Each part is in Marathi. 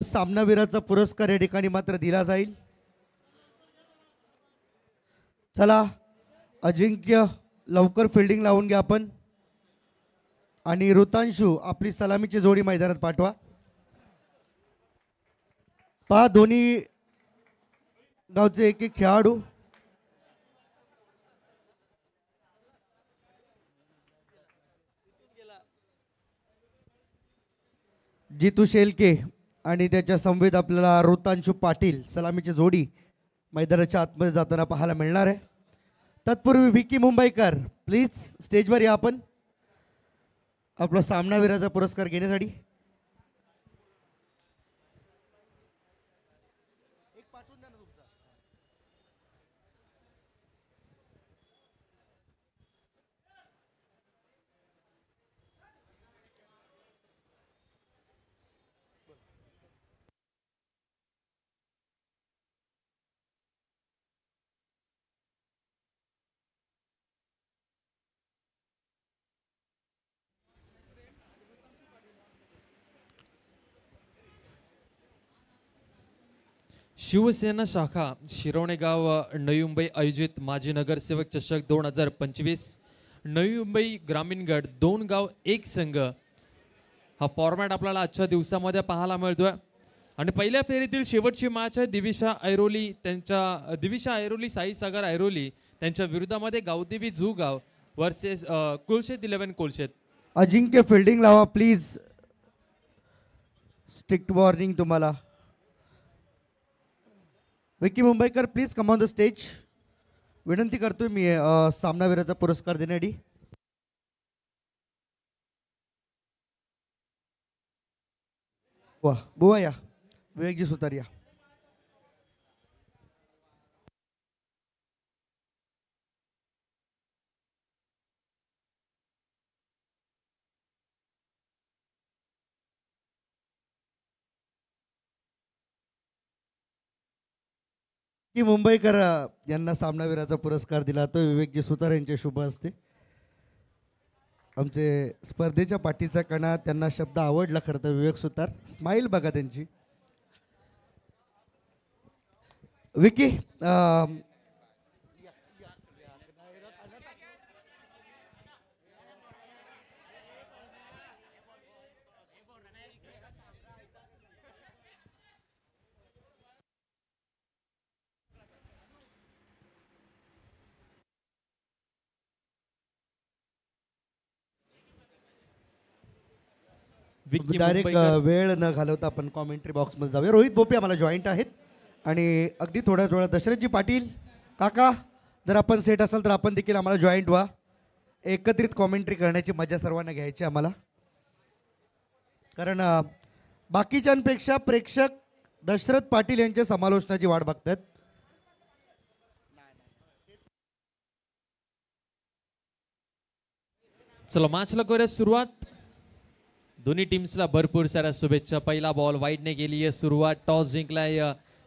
सामनावीराचा पुरस्कार या ठिकाणी मात्र दिला जाईल। चला अजिंक्य लवकर फिल्डिंग लावून घ्या आपण आणि ऋतांशू आपली सलामीची जोडी मैदानात पाठवा। पहा दोन्ही गावचे एक एक खेळाडू जितू शेलके आणि त्याच्या समवेत आपल्याला ऋतांशू पाटील सलामीची जोडी मैदानाच्या आतमध्ये जाताना पाहायला मिळणार आहे। तत्पूर्वी विकी मुंबईकर प्लीज स्टेजवर या आपण आपला सामनावीराचा पुरस्कार घेण्यासाठी। शिवसेना शाखा शिरोणे गाव नवी मुंबई आयोजित माजी नगरसेवक चषक 2025 नवी मुंबई ग्रामीण गट 2 गाव 1 संघ हा फॉर्मॅट आपल्याला आजच्या दिवसामध्ये पाहायला मिळतोय। आणि पहिल्या फेरीतील शेवटची मॅच आहे दिविशा ऐरोली साई सागर ऐरोली त्यांच्या विरुद्धामध्ये गावदेवी जुगाव वर्सेस कुलशेत 11 कुलशेत। अजिंक्य फिल्डिंग लावा प्लीज, स्ट्रिक्ट वॉर्निंग तुम्हाला। Vicky Mumbaikar please come on the stage. विनंती करतोय मी सामनावीराचा पुरस्कार देण्यासाठी। वाह बुवा या विवेकजी सुतार या। की मुंबईकर यांना सामनावीराचा पुरस्कार दिला तो विवेकजी सुतार यांच्या शुभ हस्ते। आमचे स्पर्धेच्या पाठीचा कणा त्यांना शब्द आवडला खरं तर विवेक सुतार, स्माइल बघा त्यांची। विकी डायरेक्ट वेळ न घालवता आपण कॉमेंट्री बॉक्समध्ये जाऊया। रोहित बोपे आम्हाला जॉईंट आहेत आणि अगदी थोड्या दशरथजी पाटील काका जर आपण सेट असाल तर आपण देखील आम्हाला जॉईंट व्हा। एकत्रित कॉमेंट्री करण्याची मजा सर्वांना घ्यायची आम्हाला, कारण बाकीच्यांपेक्षा प्रेक्षक दशरथ पाटील यांच्या समालोचनाची वाट बघतात। चला मॅचला करूया सुरुवात। दोन्ही टीम्सला भरपूर साऱ्या शुभेच्छा। पहिला बॉल वाईडने गेली आहे सुरुवात। टॉस जिंकलाय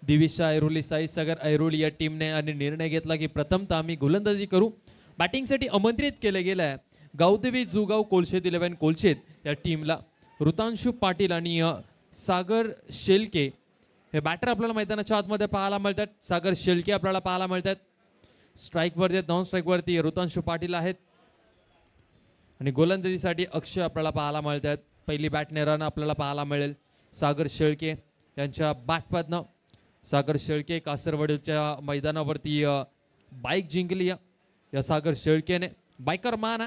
दिविशा ऐरोली साई सागर ऐरोली या टीमने आणि निर्णय घेतला की प्रथमतः आम्ही गोलंदाजी करू। बॅटिंगसाठी आमंत्रित केले गेले गावदेवी जुगाव कोलशेत 11 कोलशेत या टीमला ऋतांशू पाटील आणि सागर शेलके हे बॅटर आपल्याला मैदानाच्या आतमध्ये पाहायला मिळतात। सागर शेलके आपल्याला पाहायला मिळतात स्ट्राईकवरती आहेत, नॉन स्ट्राईकवरती ऋतांशू पाटील आहेत आणि गोलंदाजीसाठी अक्षय आपल्याला पाहायला मिळतात। पहिली बॅटने रन आपल्याला पाहायला मिळेल सागर शेळके यांच्या बॅटमधनं। सागर शेळके कासरवडच्या मैदानावरती बाईक जिंकली या सागर शेळकेने। बायकर मान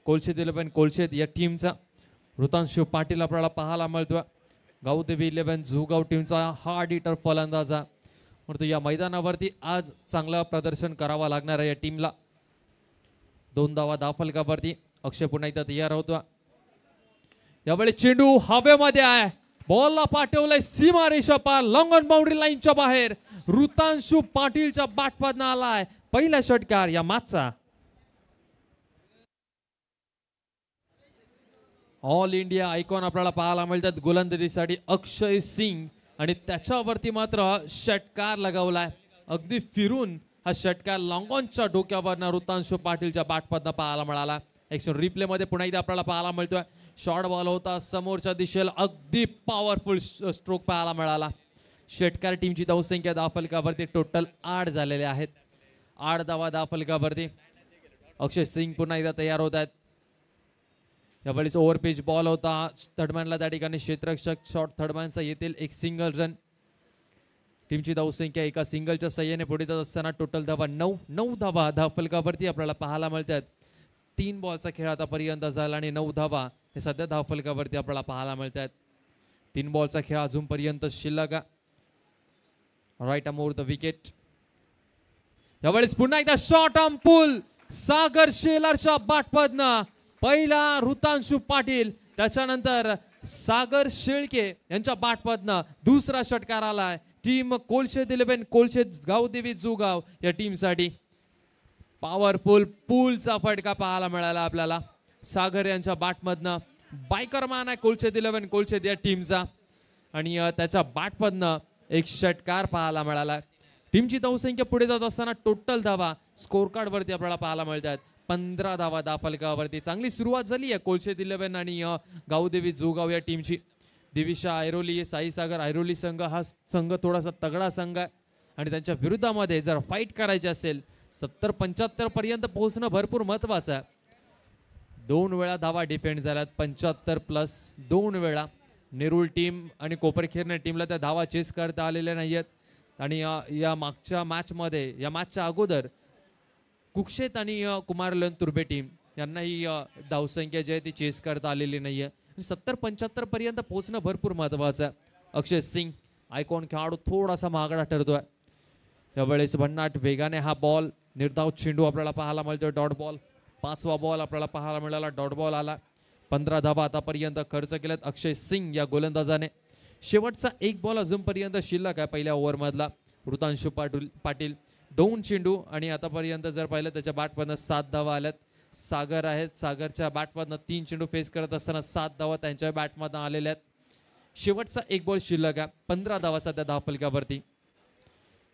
कोलशेत 11 कोलशेत या टीमचा। ऋतांशू पाटील आपल्याला पाहायला मिळतोय गावदेवी 11 जुगाव टीमचा हार्ड हिटर फलंदाज म्हणतो या मैदानावरती आज चांगलं प्रदर्शन करावं लागणार आहे या टीमला। 2 धावा दाफलकावरती अक्षय पुन्हा एकदा तयार होतो। यावेळी चेंडू हवेमध्ये आहे, बॉलला पाठवलंय सीमारेषा पार लॉंग ऑन बाउंड्री लाईनच्या बाहेर। ऋतांशू पाटीलच्या बॅटमधनं आलाय पहिला षटकार या मॅचचा। ऑल इंडिया आयकॉन आपल्याला पाहायला मिळतात गोलंदाजीसाठी अक्षय सिंग आणि त्याच्यावरती मात्र षटकार लगावलाय अगदी फिरून हा षटकार लॉंग ऑनच्या डोक्यावरनं ऋतांशू पाटीलच्या बॅटमधनं पाहायला मिळाला। एक्शन रिप्ले मध्ये पुन्हा एकदा आपल्याला पाहायला मिळतोय शॉर्ट बॉल होता समोरच्या दिशेला अगदी पॉवरफुल स्ट्रोक पाहायला मिळाला. षटकार टीमची धावसंख्या धावफलकावरती टोटल 8 झालेले आहेत. 8 धावा धावफलकावरती. अक्षय सिंग पुन्हा एकदा तयार होत आहेत. यावेळेस ओव्हरपिच बॉल होता थर्डमॅनला, त्या ठिकाणी क्षेत्ररक्षक शॉट थर्डमॅनचा येतील एक सिंगल रन. टीमची धावसंख्या एका सिंगलच्या सहाय्याने पुढे जात असताना टोटल धावा 9 धावा धावफलकावरती आपल्याला पाहायला मिळतात. 3 बॉलचा खेळ आतापर्यंत झाला आणि 9 धावा हे सध्या धावफलकावरती आपल्याला पाहायला मिळतात. 3 बॉलचा खेळ अजूनपर्यंत शिल्लक. Right arm over the wicket. यावेळेस पुन्हा एकदा शॉट ऑन पुल सागर शेलारच्या बाटपदनं पहिला ऋतांशु पाटील, त्याच्यानंतर सागर शेळके यांच्या बाटपदनं दुसरा षटकार आलाय टीम कोलशेत 11 कोलशेत गावदेवी जुगाव या टीमसाठी. पॉवरफुल पूलचा फटका पाहायला मिळाला आपल्याला सागर यांच्या बाटमधनं. बायकर मान आहे कोलशेत 11 कोलशेत या टीमचा आणि त्याच्या बाटमधनं एक षटकार पाहायला मिळाला. टीमची धावसंख्या पुढे जात असताना टोटल धावा स्कोर कार्ड वरती आपल्याला पाहायला मिळतात 15 धावा धावफलकावरती. चांगली सुरुवात झाली आहे कोलशेत 11 आणि गावदेवी जोगाव या टीमची. दिविशा ऐरोली साईसागर ऐरोली संघ हा संघ थोडासा तगडा संघ आहे आणि त्यांच्या विरुद्धामध्ये जर फाईट करायची असेल 70-75 पर्यंत पोहोचणं भरपूर महत्वाचं आहे. 2 वेळा धावा डिफेंड झाल्यात 75+ 2 वेळा. नेरूळ टीम आणि कोपरखेरणे टीमला त्या धावा चेस करता आलेल्या नाहीयेत आणि या मागच्या मॅचमध्ये या मॅचच्या अगोदर कुक्षेत आणि कुमारलन तुर्बे टीम यांनाही धावसंख्या जी आहे ती चेस करता आलेली नाहीये. 70-75 पर्यंत पोहोचणं भरपूर महत्वाचं आहे. अक्षय सिंग आयकॉन खेळाडू थोडासा महागडा ठरतोय. यावेळेस भन्नाट वेगाने हा बॉल निर्धाव चेंडू आपल्याला पाहायला मिळतोय. डॉट बॉल 5वा बॉल आपल्याला पाहायला मिळाला. डॉट बॉल आला. 15 धावा आतापर्यंत खर्च केल्यात अक्षय सिंग या गोलंदाजाने. शेवटचा 1 बॉल अजूनपर्यंत शिल्लक आहे पहिल्या ओव्हरमधला. ऋतांशु पाटील 2 चेंडू आणि आतापर्यंत जर पाहिलं त्याच्या बॅटमधनं 7 धावा आल्यात. सागर आहेत सागरच्या बॅटमधनं 3 चेंडू फेस करत असताना 7 धावा त्यांच्या बॅटमधनं आलेल्या आहेत. शेवटचा 1 बॉल शिल्लक आहे. 15 धावा सध्या धावफलकावरती.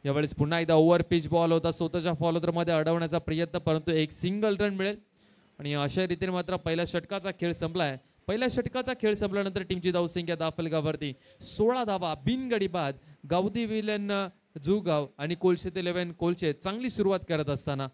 यावेळेस पुन्हा एकदा ओव्हर पिच बॉल होता स्वतःच्या फॉलोथ्रोमध्ये अडवण्याचा प्रयत्न, परंतु एक सिंगल रन मिळेल आणि अशा रीतीने मात्र पहिल्या षटकाचा खेळ संपलाय. पहिल्या षटकाचा खेळ संपल्यानंतर टीमची धावसंख्या धावफलकावरती 16 धावा बिनगडी बाद. गावदी विलन जुगाव आणि कोलशेत 11 कोलशेत चांगली सुरुवात करत असताना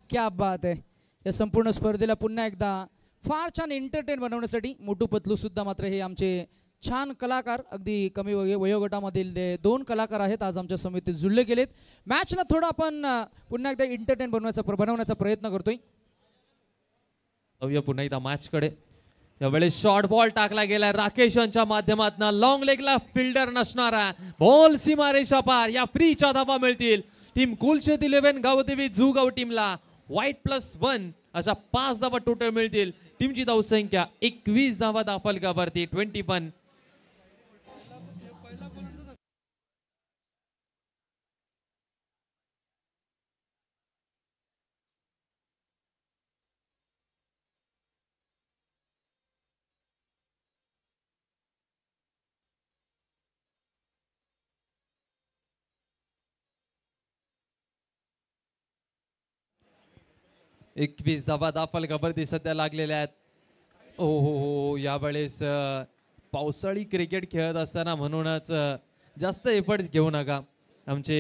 क्या बात आहे. या संपूर्ण स्पर्धेला पुन्हा एकदा फार छान एंटरटेन बनवण्यासाठी मोटू पतलू सुद्धा मात्र हे आमचे छान कलाकार अगदी कमी वयोगटामधील 2 कलाकार आहेत आज आमच्या समितीत जुळले गेलेत. मॅचला थोडं आपण पुन्हा एकदा एंटरटेन बनवण्याचा प्रयत्न करतोय. पुन्हा एकदा मॅचकडे. यावेळेस शॉर्ट बॉल टाकला गेला राकेश यांच्या माध्यमातून. लॉंग लेगला फिल्डर नसणारा बॉल सीमारेषा पार. या फ्रीच्या धावा मिळतील टीम कोलशेत 11 गावदेवी जुगाव टीमला. वाईट +1 अशा 5 धावा टोटल मिळतील. टीमची धावसंख्या 21 धावा धावफलकावरती 21. एकवीस धावा धावफलकावरती सध्या लागलेल्या आहेत. हो यावेळेस पावसाळी क्रिकेट खेळत असताना म्हणूनच जास्त एफर्ट्स घेऊ नका. आमचे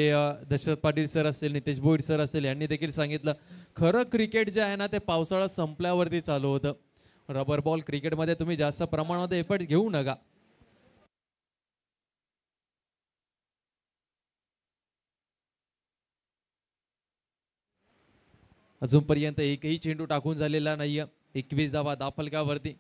दशरथ पाटील सर असतील नितेश भोईर सर असतील यांनी देखील सांगितलं खरं क्रिकेट जे आहे ना ते पावसाळा संपल्यावरती चालू होतं. रबर बॉल क्रिकेटमध्ये तुम्ही जास्त प्रमाणामध्ये एफर्ट्स घेऊ नका. अजूनपर्यंत एकही चेंडू टाकून झालेला नाहीये. 21 धावा धाफलकावरती.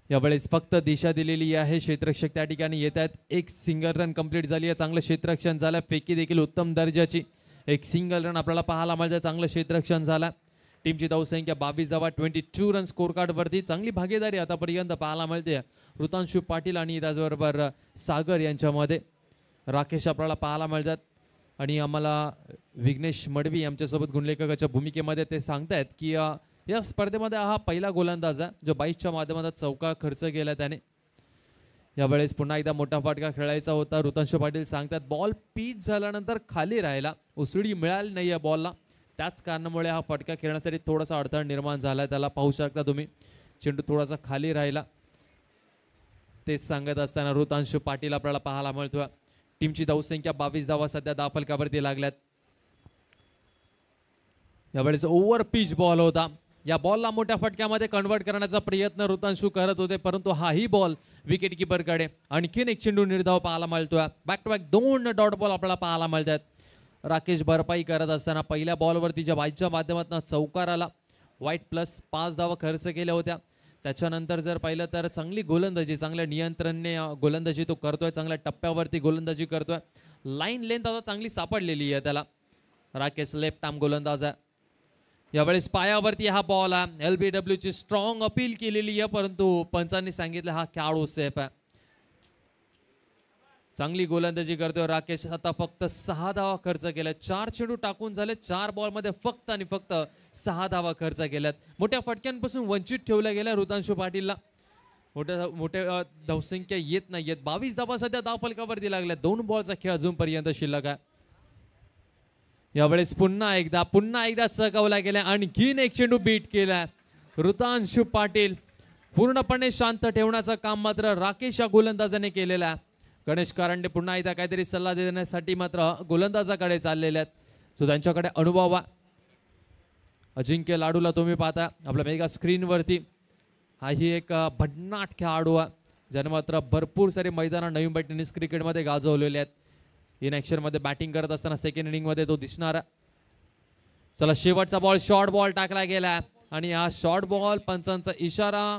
यावेळेस फक्त दिशा दिलेली आहे. क्षेत्ररक्षक त्या ठिकाणी येत आहेत. एक सिंगल रन कंप्लीट झाली आहे. चांगलं क्षेत्ररक्षण झालं. फेकी देखील उत्तम दर्जाची. एक सिंगल रन आपल्याला पाहायला मिळतं. चांगलं क्षेत्ररक्षण झालं. टीमची धावसंख्या 22 धावा 22 रन स्कोर कार्ड वरती. चांगली भागीदारी आतापर्यंत पाहायला मिळते ऋतांशू पाटील आणि त्याचबरोबर सागर यांच्यामध्ये. राकेश आपल्याला पाहायला मिळतात आणि आम्हाला विघ्नेश मडवी आमच्यासोबत गुणलेखकाच्या भूमिकेमध्ये ते सांगतायत की या स्पर्धेमध्ये हा पहिला गोलंदाज आहे जो 22च्या माध्यमातून चौका खर्च केला त्याने. यावेळेस पुन्हा एकदा मोठा फटका खेळायचा होता. ऋतांशू पाटील सांगतात बॉल पीच झाल्यानंतर खाली राहिला. उसळी मिळाली नाही या बॉलला. त्याच कारणामुळे हा फटका खेळण्यासाठी थोडासा अडथळा निर्माण झाला. त्याला पाहू शकता तुम्ही. चेंडू थोडासा खाली राहिला. तेच सांगत असताना ऋतांशू पाटील आपल्याला पाहायला मिळतोय. टीमची धावसंख्या 22 धावा सध्या धाफलकावरती लागल्यात. यावेळेस ओव्हर पिच बॉल होता. या बॉलला मोठ्या फटक्यामध्ये कन्वर्ट करण्याचा प्रयत्न ऋतांशू करत होते परंतु हाही बॉल विकेट किपरकडे. आणखीन एक चेंडू निर्धाव पाहायला मिळतोय. Back to back 2 dot ball आपल्याला पाहायला मिळतात. राकेश भरपाई करत असताना पहिल्या बॉलवरती ज्या बाईच्या माध्यमातून चौकार आला. वाईट प्लस 5 धावा खर्च केल्या होत्या. त्याच्यानंतर जर पाहिलं तर चांगली गोलंदाजी, चांगल्या नियंत्रणाने गोलंदाजी तो करतोय. चांगल्या टप्प्यावरती गोलंदाजी करतोय. लाईन लेंथ आता चांगली सापडलेली आहे त्याला. राकेश लेफ्ट आर्म गोलंदाज आहे. यावेळेस पायावरती हा बॉल आहे. LBW ची स्ट्रॉंग अपील केलेली आहे परंतु पंचांनी सांगितलं हा खेळाडू सेफ आहे. चांगली गोलंदाजी करतोय राकेश. आता फक्त 6 धावा खर्च केल्या. 4 चेंडू टाकून झाले. 4 बॉल मध्ये फक्त आणि फक्त 6 धावा खर्च केल्यात. मोठ्या फटक्यांपासून वंचित ठेवल्या गेल्या ऋतांशू पाटीलला. मोठ्या धावसंख्या येत नाहीयेत. 22 धावा सध्या धावफलकावरती लागल्या. 2 बॉलचा खेळ अजूनपर्यंत शिल्लक आहे. यावेळेस पुन्हा एकदा चकवला गेला. आणखीन एक चेंडू बीट केला. ऋतांशू पाटील पूर्णपणे शांत ठेवण्याचं काम मात्र राकेश या गोलंदाजाने केलेलं आहे. गणेश कारंडे पुन्हा एकदा काहीतरी सल्ला देण्यासाठी मात्र गोलंदाजाकडे चाललेले आहेत. सो त्यांच्याकडे अनुभव आहे. अजिंक्य लाडूला तुम्ही पाहता आपल्या मेगा स्क्रीनवरती. हाही एक भन्नाट खेळाडू आहे ज्याने मात्र भरपूर सारे मैदान नवी मुंबई टेनिस क्रिकेटमध्ये गाजवलेले आहेत. इन ॲक्शन मध्ये बॅटिंग करत असताना सेकंड इनिंग मध्ये तो दिसणार आहे. चला शेवटचा बॉल शॉर्ट बॉल टाकला गेला आणि हा शॉर्ट बॉल पंचांचा इशारा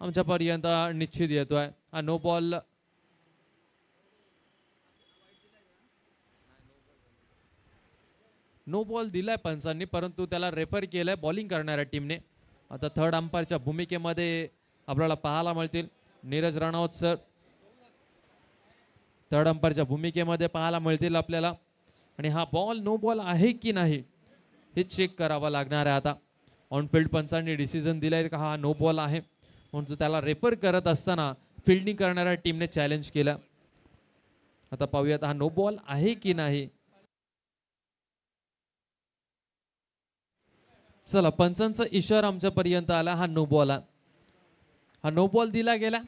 आमच्यापर्यंत निश्चित येतोय. हा नो बॉल दिलाय पंचांनी परंतु त्याला रेफर केलंय बॉलिंग करणाऱ्या टीमने. आता थर्ड अंपायरच्या भूमिकेमध्ये आपल्याला पाहायला मिळतील नीरज राणावत सर. थर्ड अंपायरच्या भूमिकेमध्ये पाहायला मिळतील आपल्याला. आणि हा बॉल नो बॉल आहे की नाही हे चेक करावं लागणार आहे. आता ऑनफिल्ड पंचांनी डिसिजन दिलाय का हा नो बॉल आहे म्हणून त्याला रेफर करत असताना फिल्डिंग करणाऱ्या टीमने चॅलेंज केलं. आता पाहूयात हा नो बॉल आहे की नाही. चला पंचांचा इशारा आमच्यापर्यंत आला. हा नो बॉल आहे. हा नो बॉल दिला गेला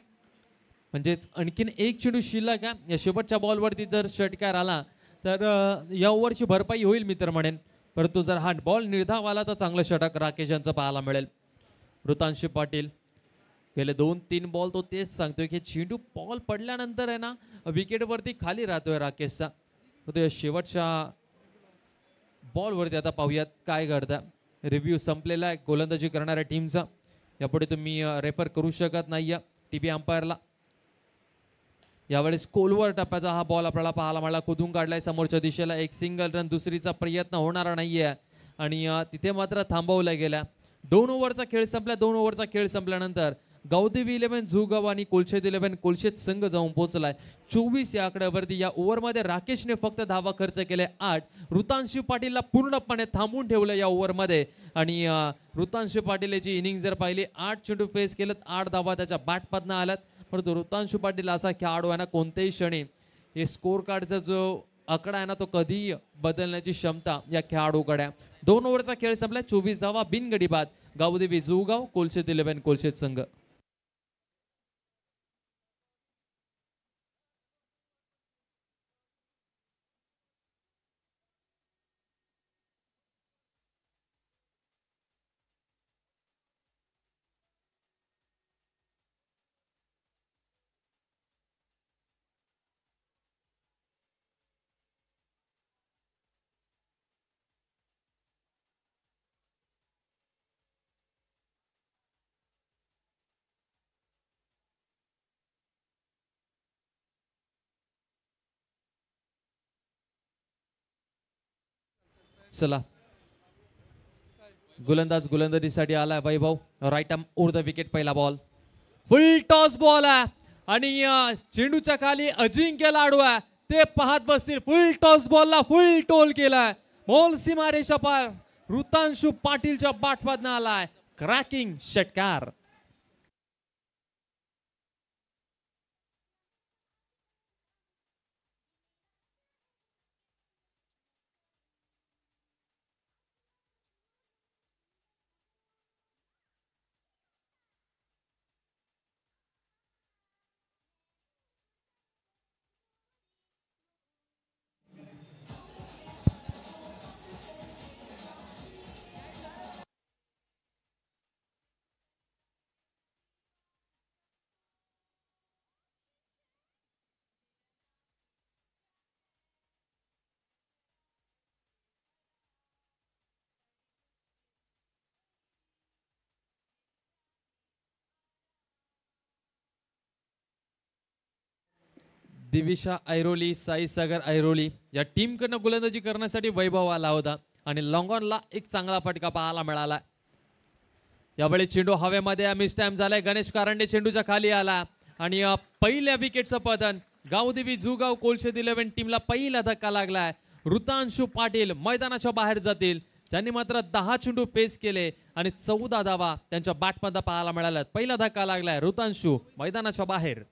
म्हणजेच आणखीन एक चेंडू शिल्लक आहे. या शेवटच्या बॉलवरती जर षटकार आला तर या ओव्हरची भरपाई होईल मी तर म्हणेन. परंतु जर हा बॉल निर्धाव आला तर चांगलं षटक राकेश यांचं पाहायला मिळेल. ऋतांशू पाटील गेले 2-3 बॉल तो तेच सांगतोय की चेंडू बॉल पडल्यानंतर आहे ना विकेटवरती खाली राहतोय राकेशचा. तो शेवटच्या बॉलवरती आता पाहूयात काय घडतं. रिव्ह्यू संपलेला आहे गोलंदाजी करणाऱ्या टीमचा. यापुढे तुम्ही रेफर करू शकत नाही टीव्ही अंपायरला. यावेळेस कोलवर टप्प्याचा हा बॉल आपल्याला पाहायला मिळाला. कुदून काढलाय समोरच्या दिशेला. एक सिंगल रन दुसरीचा प्रयत्न होणार नाहीये आणि तिथे मात्र थांबवला गेला. 2 ओव्हरचा खेळ संपला. 2 ओव्हरचा खेळ संपल्यानंतर गावदेवी 11 झुगाव आणि कोलशेत 11 कोलशेत संघ जाऊन पोहोचलाय 24 या आकड्यावरती. या ओव्हरमध्ये राकेशने फक्त धावा खर्च केले 8. ऋतांशू पाटीलला पूर्णपणे थांबून ठेवलं या ओव्हरमध्ये आणि ऋतांशू पाटील याची इनिंग जर पाहिली 8 चेंडू फेस केलेत. 8 धावा त्याच्या बॅटमधनं आल्यात. परंतु ऋतांशू पाटील असा खेळाडू आहे ना कोणत्याही क्षणी हे स्कोर कार्डचा जो आकडा आहे ना तो कधी बदलण्याची क्षमता या खेळाडूकडे. 2 ओव्हरचा खेळ संपला. 24 धावा बिनगडी बाद. गावदेवी जुगाव कोलशेत 11 कोलशेत संघ. चला गोलंदाज गोलंदाजीसाठी आलाय Vaibhav. Right arm over the wicket. पहिला बॉल फुल टॉस बॉल आहे आणि चेंडूच्या खाली अजिंक्य लाडू आहे ते पाहत बसतील. फुल टॉस बॉलला फुल टोल केलाय. बॉल सीमारेषा पार ऋतांशु पाटीलच्या बाटपादनं आलाय. क्रॅकिंग षटकार. दिविशा ऐरोली, साई सागर ऐरोली या टीम कडनं गोलंदाजी करण्यासाठी वैभव आला होता आणि लॉंगॉनला एक चांगला फटका पाहायला मिळाला. यावेळी चेंडू हवेमध्ये मिस टाइम झालाय. गणेश कारंडे चेंडूच्या खाली आला आणि पहिल्या विकेटचं पतन. गावदेवी जुगाव कोलशेत 11 टीमला पहिला धक्का लागलाय. ऋतांशु पाटील मैदानाच्या बाहेर जातील. त्यांनी मात्र 10 चेंडू पेस केले आणि 14 धावा त्यांच्या बॅटमध्ये पाहायला मिळाल्या. पहिला धक्का लागलाय. ऋतांशु मैदानाच्या बाहेर.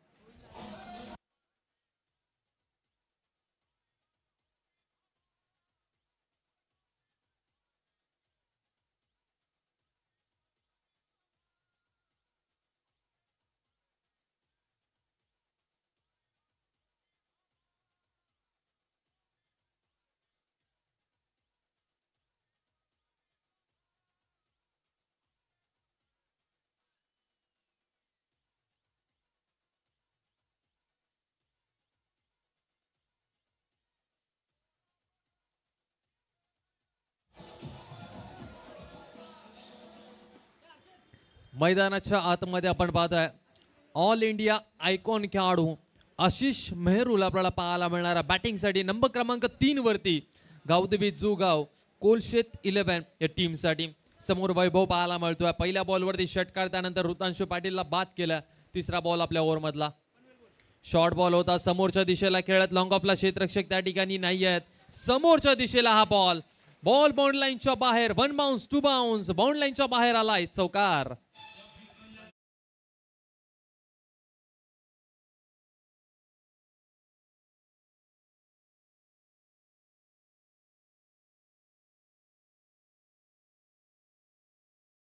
मैदानाच्या आतमध्ये आपण पाहतोय ऑल इंडिया आयकॉन खेळाडू आशिष मेहरुल आपल्याला पाहायला मिळणारा बॅटिंगसाठी नंबर क्रमांक 3 वरती. गावदेवी जुगाव कोलशेत 11 या टीमसाठी. समोर वैभव पाहायला मिळतोय. पहिल्या बॉलवरती षटकार. त्यानंतर ऋतांशु पाटीलला बाद केला. तिसरा बॉल आपल्या ओव्हर मधला शॉर्ट बॉल होता. समोरच्या दिशेला खेळत लॉंग ऑफला क्षेत्ररक्षक त्या ठिकाणी नाही आहेत. समोरच्या दिशेला हा बॉल बाउंड लाईनच्या बाहेर. 1 बाउन्स 2 बाउन्स बाउंड लाईनच्या बाहेर आलाय. चौकार.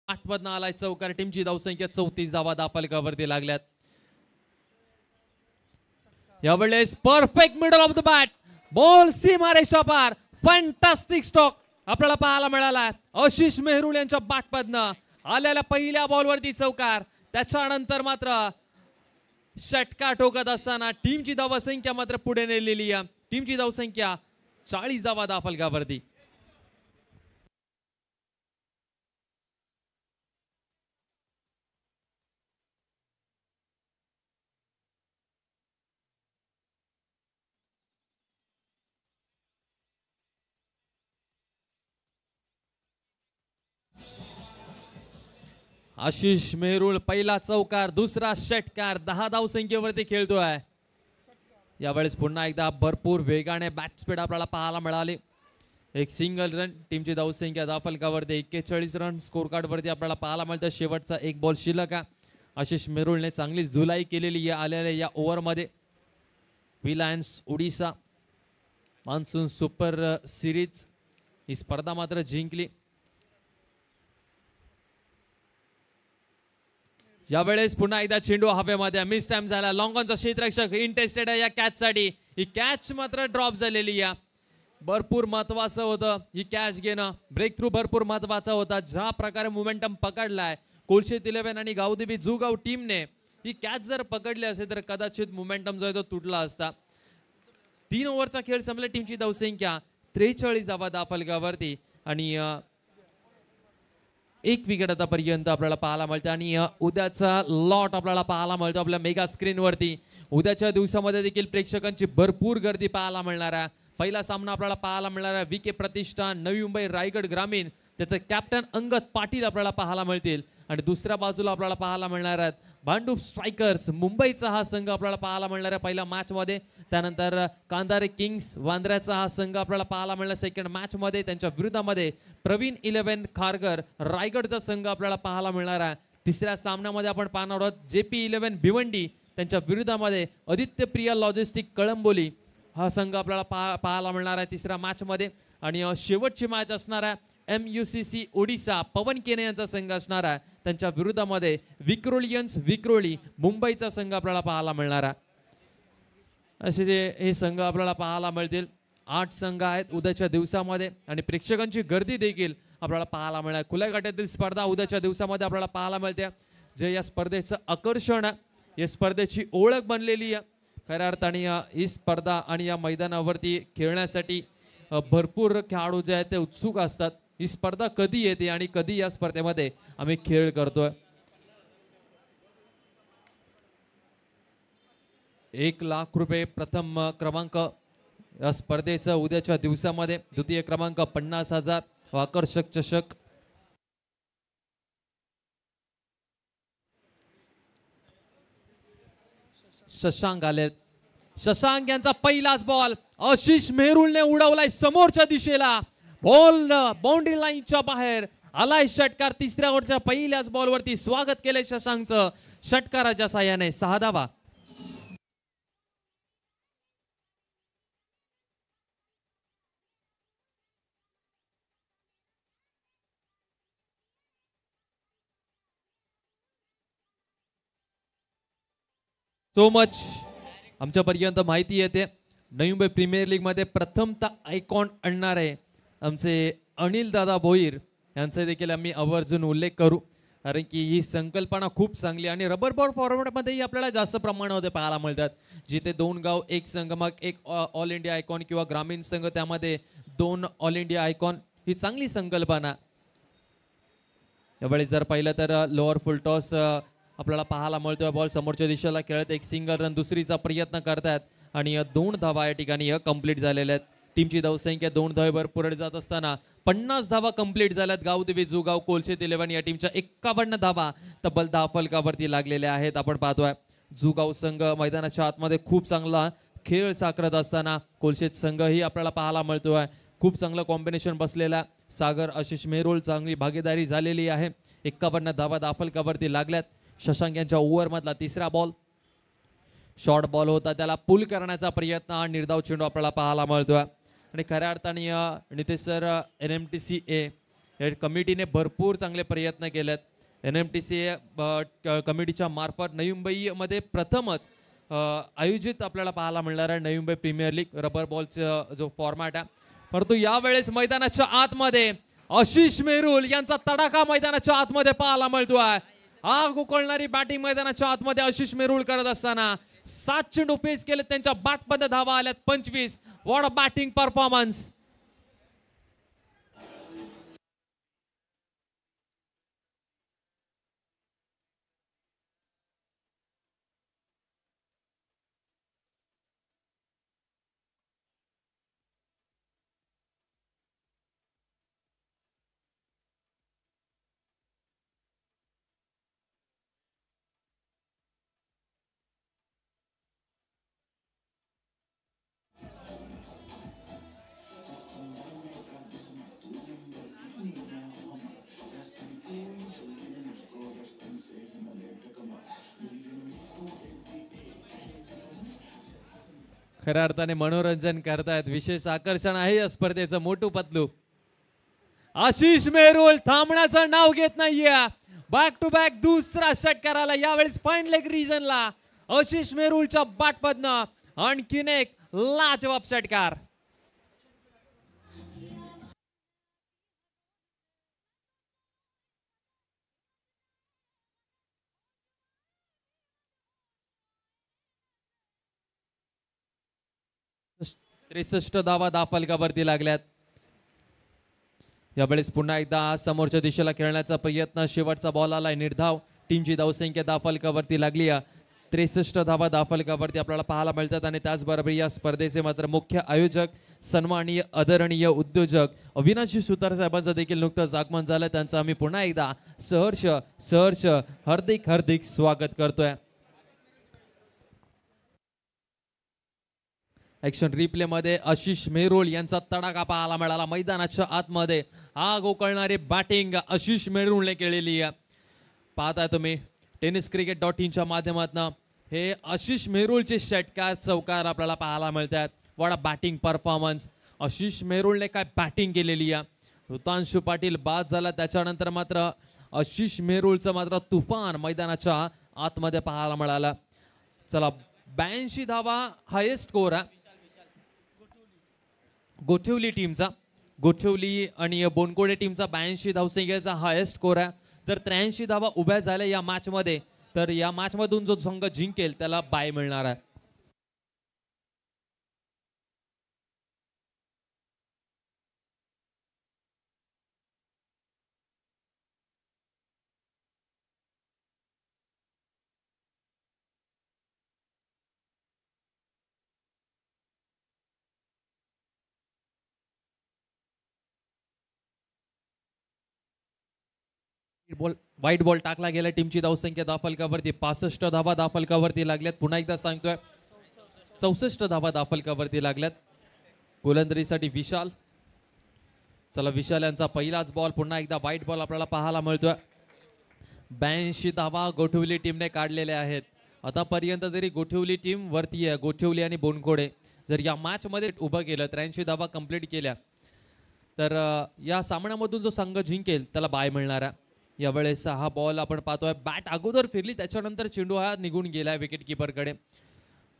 आठमधनं आलाय चौकार. टीमची धावसंख्या 34 धावा दाफलकावरती लागल्यात. यावेळेस perfect middle of the bat. Ball सीमारेषा पार. फॅन्टास्टिक स्टॉक आपल्याला पाहायला मिळाला. आशिष मेहरुल यांच्या बॅटमधनं आलेल्या पहिल्या बॉलवरती चौकार. त्याच्यानंतर मात्र षटकार ठोकत असताना टीमची धावसंख्या मात्र पुढे नेलेली आहे. टीमची धावसंख्या 40 धावा दाफलकावरती. आशिष मेहरुल पहिला चौकार. दुसरा षटकार. 10 धावसंख्येवरती खेळतोय. यावेळेस पुन्हा एकदा भरपूर वेगाने बॅट स्पीड आपल्याला पाहायला मिळाले. एक सिंगल रन. टीमची धावसंख्या दाफलकावरती 41 रन स्कोर कार्ड वरती आपल्याला पाहायला मिळतं. शेवटचा एक बॉल शिल्लक आहे. आशिष मेहरुलने चांगलीच धुलाई केलेली आहे आलेल्या या ओव्हर मध्ये. Reliance Odisha monsoon super series ही स्पर्धा मात्र जिंकली. यावेळेस पुन्हा एकदा चेंडू हवेमध्ये मिस टाइम झाला. लॉंग ऑनचा क्षेत्ररक्षक इंटरेस्टेड आहे या कॅच साठी. ही कॅच मात्र ड्रॉप झालेली आहे. भरपूर महत्वाचं होतं ही कॅच घेणं. ब्रेक थ्रू भरपूर महत्वाचा होता. ज्या प्रकारे मोमेंटम पकडलाय कोलशेत 11 आणि गावदेवी जुगाव टीमने ही कॅच जर पकडली असेल तर कदाचित मोमेंटम जो आहे तो तुटला असता. 3 ओव्हरचा खेळ संपला. टीमची धावसंख्या 43 धावा दाफलकावरती आणि 1 विकेट आतापर्यंत आपल्याला पाहायला मिळतं. आणि उद्याचा लॉट आपल्याला पाहायला मिळतो आपल्या मेगा स्क्रीन वरती. उद्याच्या दिवसामध्ये देखील प्रेक्षकांची भरपूर गर्दी पाहायला मिळणार आहे. पहिला सामना आपल्याला पाहायला मिळणार आहे विके प्रतिष्ठान नवी मुंबई रायगड ग्रामीण त्याचे कॅप्टन अंगद पाटील आपल्याला पाहायला मिळतील आणि दुसऱ्या बाजूला आपल्याला पाहायला मिळणार आहेत भांडूप स्ट्रायकर्स मुंबईचा हा संघ आपल्याला पाहायला मिळणार आहे पहिल्या मॅच मध्ये. त्यानंतर कांदारे किंग्स वांद्र्याचा हा संघ आपल्याला पाहायला मिळणार सेकंड मॅच मध्ये. त्यांच्या विरोधामध्ये प्रवीण 11 खारघर रायगडचा संघ आपल्याला पाहायला मिळणार आहे. तिसऱ्या सामन्यामध्ये आपण पाहणार आहोत JP 11 भिवंडी त्यांच्या विरोधामध्ये आदित्य प्रिया लॉजिस्टिक कळंबोली हा संघ आपल्याला पाहायला मिळणार आहे तिसऱ्या मॅच मध्ये. आणि शेवटची मॅच असणार आहे MUCC ओडिसा पवन केने यांचा संघ असणार आहे त्यांच्या विरोधामध्ये विक्रोलियन्स विक्रोली मुंबईचा संघ आपल्याला पाहायला मिळणार आहे. असे जे हे संघ आपल्याला पाहायला मिळतील 8 संघ आहेत उद्याच्या दिवसामध्ये आणि प्रेक्षकांची गर्दी देखील आपल्याला पाहायला मिळणार. खुल्या गटातील स्पर्धा उद्याच्या दिवसामध्ये आपल्याला पाहायला मिळते जे या स्पर्धेचं आकर्षण आहे या स्पर्धेची ओळख बनलेली आहे. खऱ्या अर्थाने ही स्पर्धा आणि या मैदानावरती खेळण्यासाठी भरपूर खेळाडू जे आहेत ते उत्सुक असतात. ही स्पर्धा कधी येते आणि कधी या स्पर्धेमध्ये आम्ही खेळ करतोय. 1 लाख रुपये प्रथम क्रमांक या स्पर्धेचं उद्याच्या दिवसामध्ये. द्वितीय क्रमांक 50,000 आकर्षक चषक. शशांक आलेत. शशांक यांचा पहिलाच बॉल आशिष मेहरुलने उडवलाय समोरच्या दिशेला. बॉल बाउंड्री लाईनच्या बाहेर आलाय षटकार. तिसऱ्या ओव्हरच्या पहिल्याच बॉलवरती स्वागत केलंय शशांकचं षटकाराच्या साहाय्याने. 6 धावा. सो मच आमच्यापर्यंत माहिती येते नवी मुंबई प्रीमियर लीग मध्ये प्रथमतः आयकॉन आणणारे आमचे अनिल दादा भोईर यांचा देखील आम्ही आवर्जून उल्लेख करू कारण की ही संकल्पना खूप चांगली आणि रबर बॉल फॉर्मॅटमध्येही आपल्याला जास्त प्रमाणामध्ये पाहायला मिळतात जिथे 2 गाव 1 संघ मग 1 ऑल इंडिया आयकॉन किंवा ग्रामीण संघ त्यामध्ये 2 ऑल इंडिया आयकॉन ही चांगली संकल्पना. यावेळी जर पाहिलं तर लोअर फुल टॉस आपल्याला पाहायला मिळतोय. बॉल समोरच्या दिशेला खेळत एक सिंगल रन दुसरीचा प्रयत्न करतायत आणि 2 धावा या ठिकाणी कंप्लीट झालेल्या आहेत. टीमची धावसंख्या 2 धावेवर पुढे जात असताना 50 धावा कंप्लीट झाल्यात. गावदेवी जुगाव कोलशेत 11 या टीमच्या 51 धावा तब्बल 10 फलकावरती लागलेल्या आहेत. आपण पाहतोय जुगाव संघ मैदानाच्या आतमध्ये खूप चांगला खेळ साकारत असताना कोलशेत संघही आपल्याला पाहायला मिळतोय. खूप चांगलं कॉम्बिनेशन बसलेला. सागर आशिष मेहरुल चांगली भागीदारी झालेली आहे. 51 धावा 10 फलकावरती लागल्यात. शशांक यांच्या ओव्हर मधला तिसरा बॉल शॉर्ट बॉल होता त्याला पुल करण्याचा प्रयत्न निर्धाव चेंडू आपल्याला पाहायला मिळतोय. आणि खऱ्या अर्थाने नितेश सर NMTCA या कमिटीने भरपूर चांगले प्रयत्न केलेत. NMTCA कमिटीच्या मार्फत नवी मुंबईमध्ये प्रथमच आयोजित आपल्याला पाहायला मिळणार आहे Navi Mumbai premier league rubber बॉलचा जो फॉर्मॅट आहे. परंतु यावेळेस मैदानाच्या आतमध्ये आशिष मेहरुल यांचा तडाखा मैदानाच्या आतमध्ये पाहायला मिळतोय. आग उकळणारी बॅटिंग मैदानाच्या आतमध्ये आशिष मेहरुल करत असताना 7 चेंडू फेस केले त्यांच्या बॅटमध्ये धावा आल्यात 25. What a batting performance. खऱ्या अर्थाने मनोरंजन करतायत. विशेष आकर्षण आहे या स्पर्धेचं मोठू पतलू. आशिष मेहरुल थांबण्याचं नाव घेत नाहीये. बॅक टू बॅक दुसरा षटकाराला यावेळेस फाईन लेग रिजनला आशिष मेहरुलच्या बॅटमधनं आणखीन एक लाजवाब षटकार. त्रेसष्ट धावा 10 फलकावरती लागल्यात. यावेळेस पुन्हा एकदा समोरच्या दिशेला खेळण्याचा प्रयत्न. शेवटचा बॉल आलाय निर्धाव. टीमची धावसंख्या 10 फलकावरती लागली. 63 धावा दाफलकावरती आपल्याला पाहायला मिळतात आणि त्याचबरोबर या स्पर्धेचे मात्र मुख्य आयोजक सन्माननीय आदरणीय उद्योजक अविनाशी सुतार साहेबांचं देखील नुकतंच आगमन झालं. त्यांचं आम्ही पुन्हा एकदा सहर्ष हार्दिक स्वागत करतोय. ऍक्शन रिप्ले मध्ये आशिष मेरुल यांचा तडाखा पाहायला मिळाला. मैदानाच्या आतमध्ये आग उकळणारी बॅटिंग आशिष मेरुलने केलेली आहे. पाहताय तुम्ही tenniscricket.in च्या माध्यमातून हे आशिष मेरुलचे षटकार चौकार आपल्याला पाहायला मिळतात. वडा बॅटिंग परफॉर्मन्स आशिष मेरुलने काय बॅटिंग केलेली आहे. ऋतांशु पाटील बाद झाला त्याच्यानंतर मात्र आशिष मेरुलचं मात्र तुफान मैदानाच्या आतमध्ये पाहायला मिळाला. चला 82 धावा हायेस्ट स्कोर आहे गोठवली टीमचा. गोठवली आणि बोनकोडे टीमचा 82 धावसंख्येचा हायेस्ट स्कोर आहे. जर 83 धावा उभ्या झाल्या या मॅच मध्ये तर या मॅच मधून जो संघ जिंकेल त्याला बाय मिळणार आहे. व्हाईट बॉल टाकला गेला. टीमची धावसंख्या दाफलकावरती 65 धावा दाफलकावरती लागल्यात. पुन्हा एकदा सांगतोय 64 धावा दाफलकावरती लागल्यात. गोलंदाजीसाठी विशाल. चला विशाल यांचा पहिलाच बॉल. पुन्हा एकदा व्हाईट बॉल आपल्याला पाहायला मिळतोय. 82 धावा गोठवली टीमने काढलेल्या आहेत. आतापर्यंत तरी गोठवली टीम वरती आहे. गोठवली आणि बोनकोडे जर या मॅच मध्ये उभं केलं 83 धावा कंप्लीट केल्या तर या सामन्यामधून जो संघ जिंकेल त्याला बाय मिळणार आहे. यावेळेस हा बॉल आपण पाहतोय बॅट अगोदर फिरली त्याच्यानंतर चेंडू हा निघून गेलाय विकेट किपरकडे.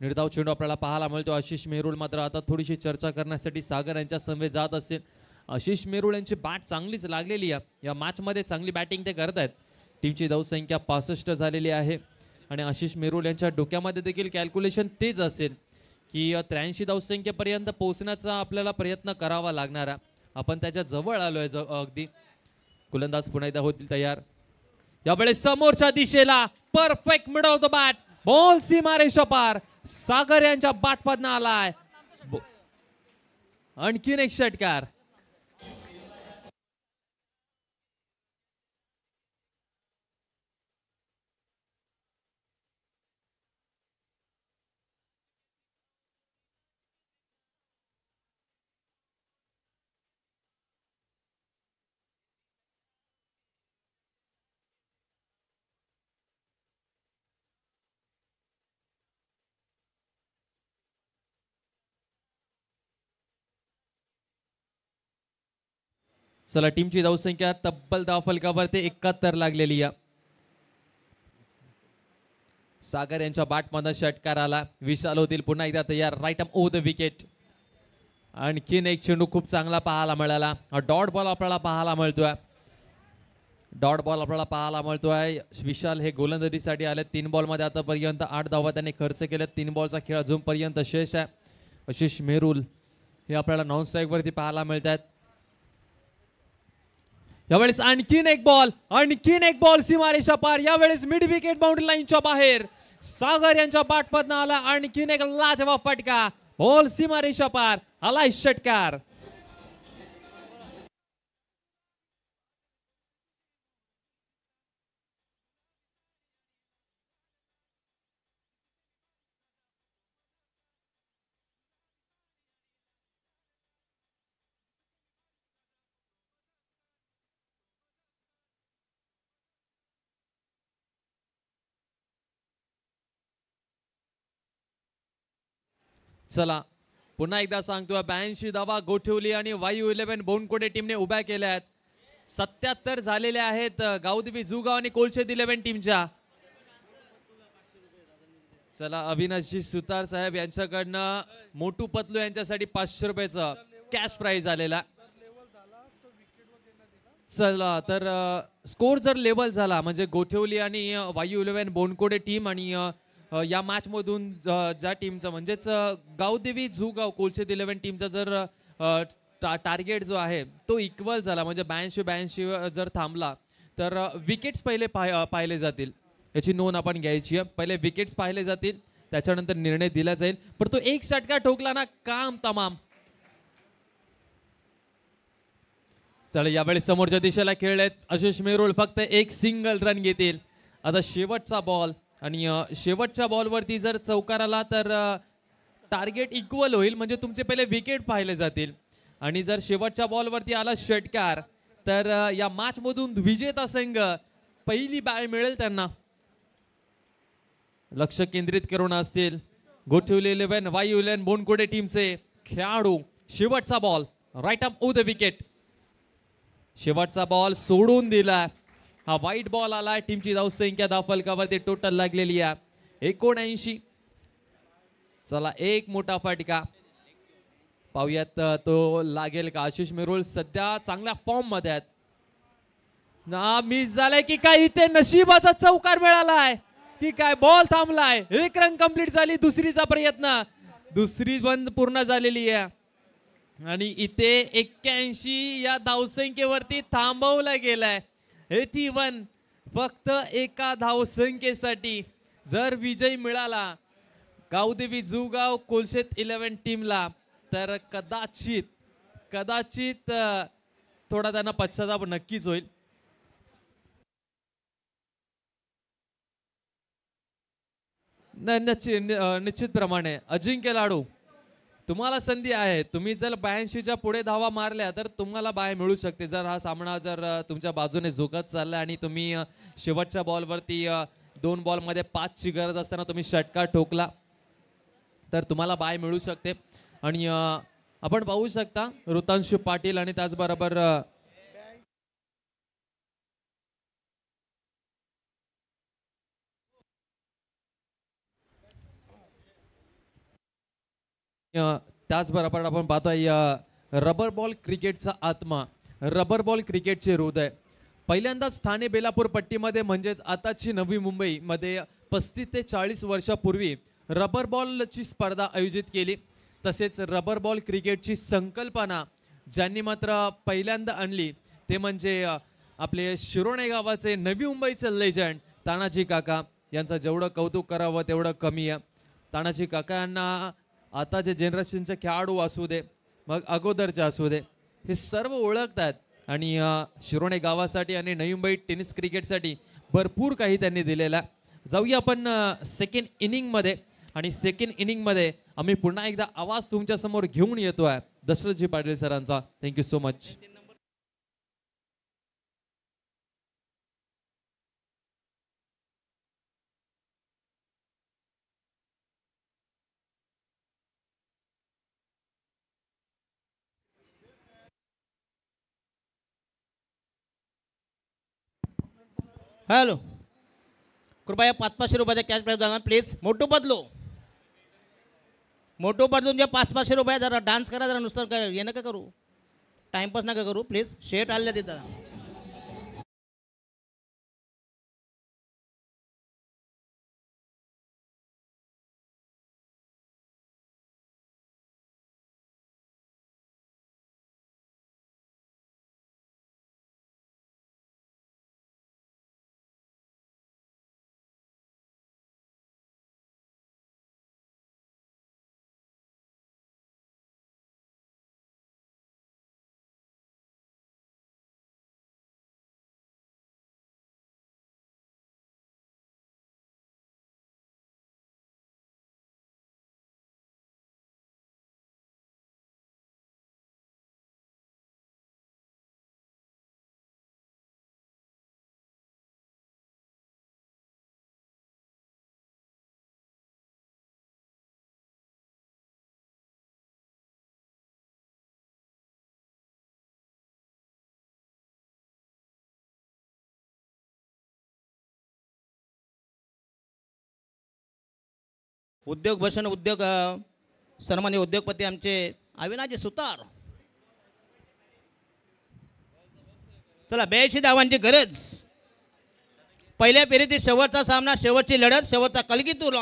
निर्धाव चेंडू आपल्याला पाहायला मिळतो. आशिष मेरुल मात्र आता थोडीशी चर्चा करण्यासाठी सागर यांच्या समवेत जात असेल. आशिष मेरुल यांची बॅट चांगलीच लागलेली आहे. या मॅच मध्ये चांगली बॅटिंग ते करत आहेत. टीमची धावसंख्या 65 झालेली आहे आणि आशिष मेरुल यांच्या डोक्यामध्ये देखील कॅल्क्युलेशन तेच असेल की 83 धावसंख्येपर्यंत पोहोचण्याचा आपल्याला प्रयत्न करावा लागणार आहे. आपण त्याच्या जवळ आलोय अगदी. गोलंदाज पुन्हा एकदा होतील तयार. यावेळेस समोरच्या दिशेला perfect middle of the bat ball सीमारेषा पार. सागर यांच्या बॅटमधनं आलाय आणखीन एक षटकार. चला टीमची धावसंख्या तब्बल धावफलकावरती 71 लागलेली आहे. सागर यांच्या बॅटमधून षटकार आला. विशाल होतील पुन्हा एकदा तयार. Right arm over the wicket. आणखीन एक चेंडू खूप चांगला पाहायला मिळाला. डॉट बॉल आपल्याला पाहायला मिळतोय. डॉट बॉल आपल्याला पाहायला मिळतोय. विशाल हे गोलंदाजीसाठी आले. 3 बॉल मध्ये आतापर्यंत 8 धावा त्यांनी खर्च केल्या. 3 बॉलचा खेळ अजूनपर्यंत शेष आहे. आशिष मेरुल हे आपल्याला नॉन स्ट्राईक वरती पाहायला मिळतात. यावेळेस आणखीन एक बॉल सीमारेषा पार. यावेळेस मिड विकेट बाउंड्री लाईनच्या बाहेर सागर यांच्या बॅटमधनं आला. आणखीन एक लाजवाब फटका. बॉल सीमारेषा पार. आलाय षटकार. चला पुन्हा एकदा सांगतोय 82 धावा गोठवली आणि वायू 11 बोनकोडे टीमने उभ्या केल्या आहेत. 77 झालेले आहेत गावदेवी जुगाव आणि कोलशेत 11 टीमच्या. चला अविनाशी सुतार साहेब यांच्याकडनं मोटू पतलू यांच्यासाठी 500 रुपयाचं कॅश प्राइज आलेला. चला तर स्कोर जर लेवल झाला म्हणजे गोठवली आणि वायू 11 बोनकोडे टीम आणि या मॅच मधून ज्या टीमचा म्हणजेच गावदेवी जुगाव कोलशेत 11 टीमचा जर टार्गेट जो आहे तो इक्वल झाला म्हणजे 82 जर थांबला तर विकेट्स पहिले पाहिले जातील. याची नोंद आपण घ्यायची आहे. पहिले विकेट्स पाहिले जातील, त्याच्यानंतर निर्णय दिला जाईल. पण तो एक षटका ठोकला ना, काम तमाम. चला यावेळी समोरच्या दिशेला खेळलेत आशिष मेरुळ फक्त एक सिंगल रन घेतील. आता शेवटचा बॉल आणि शेवटच्या बॉलवरती जर चौकार आला तर टार्गेट इक्वल होईल, म्हणजे तुमचे पहिले विकेट पाहिले जातील. आणि जर शेवटच्या बॉलवरती आला षटकार तर या मॅच मधून विजेता संघ पहिली बाय मिळेल त्यांना. लक्ष केंद्रित करून असतील गोठवली 11 वायू 11 बोनकोडे टीमचे खेळाडू. शेवटचा ball right up over the wicket. शेवटचा बॉल सोडून दिला. हा वाईट बॉल आलाय. टीमची धावसंख्या धावफलकावरती टोटल लागलेली आहे 79. चला एक मोठा फटका पाहूयात तो लागेल का. आशिष मेरुळ सध्या चांगल्या फॉर्म मध्ये आहेत ना. मिस झालाय की काय इथे नशिबाचा चौकार मिळालाय की काय. बॉल थांबलाय. एक रन कंप्लीट झाली. दुसरीचा प्रयत्न, दुसरी बंद पूर्ण झालेली आहे आणि इथे 81 या धावसंख्येवरती थांबवला गेलाय. 81 फक्त एका धावसंख्येसाठी जर विजय मिळाला गावदेवी जुगाव कोलशेत 11 टीमला तर कदाचित थोडा त्यांना पश्चाताप नक्कीच होईल. निश्चितप्रमाणे अजिंक्य लाडू तुम्हाला संधी आहे. तुम्ही जर 82च्या पुढे धावा मारल्या तर तुम्हाला बाय मिळू शकते. जर हा सामना जर तुमच्या बाजूने झुकत चालला आणि तुम्ही शेवटच्या बॉलवरती 2 बॉलमध्ये 5ची गरज असताना तुम्ही षटकार ठोकला तर तुम्हाला बाय मिळू शकते. आणि आपण पाहू शकता ऋतांशु पाटील आणि त्याचबरोबर त्याचबरोबर आपण पाहतोय रबर बॉल क्रिकेटचा आत्मा, रबर बॉल क्रिकेटचे हृदय. पहिल्यांदाच ठाणे बेलापूर पट्टीमध्ये म्हणजेच आताची नवी मुंबईमध्ये 35 ते 40 वर्षापूर्वी रबर बॉलची स्पर्धा आयोजित केली. तसेच रबर बॉल क्रिकेटची संकल्पना ज्यांनी मात्र पहिल्यांदा आणली ते म्हणजे आपले शिरोणे गावाचे नवी मुंबईचे लेजंड तानाजी काका यांचं जेवढं कौतुक करावं तेवढं कमी आहे. तानाजी काकांना आता जे जनरेशनचे खेळाडू असू दे मग अगोदरचे असू दे हे सर्व ओळखतात आणि शिरोणे गावासाठी आणि नवी मुंबई टेनिस क्रिकेटसाठी भरपूर काही त्यांनी दिलेला. जाऊया आपण सेकंड इनिंगमध्ये आणि सेकंड इनिंगमध्ये आम्ही पुन्हा एकदा आवाज तुमच्या समोर घेऊन येतोय दशरथजी पाटील सरांचा. Thank you so much. हॅलो, कृपया 500-500 रुपयाचा कॅश प्राईज द्या प्लीज. मोठू बदलून जे 500-500 रुपये जरा डान्स करा, जरा नुसतं काय हे नका करू, टाइमपास नका करू प्लीज. शेट आले तिथं. उद्योग भूषण उद्योग सन्मान्य उद्योगपती आमचे अविनाजी सुतार. चला 82 धावांची गरज. पहिल्या फेरीतील शेवटचा सामना, शेवटची लढत, शेवटचा कलगीतूर.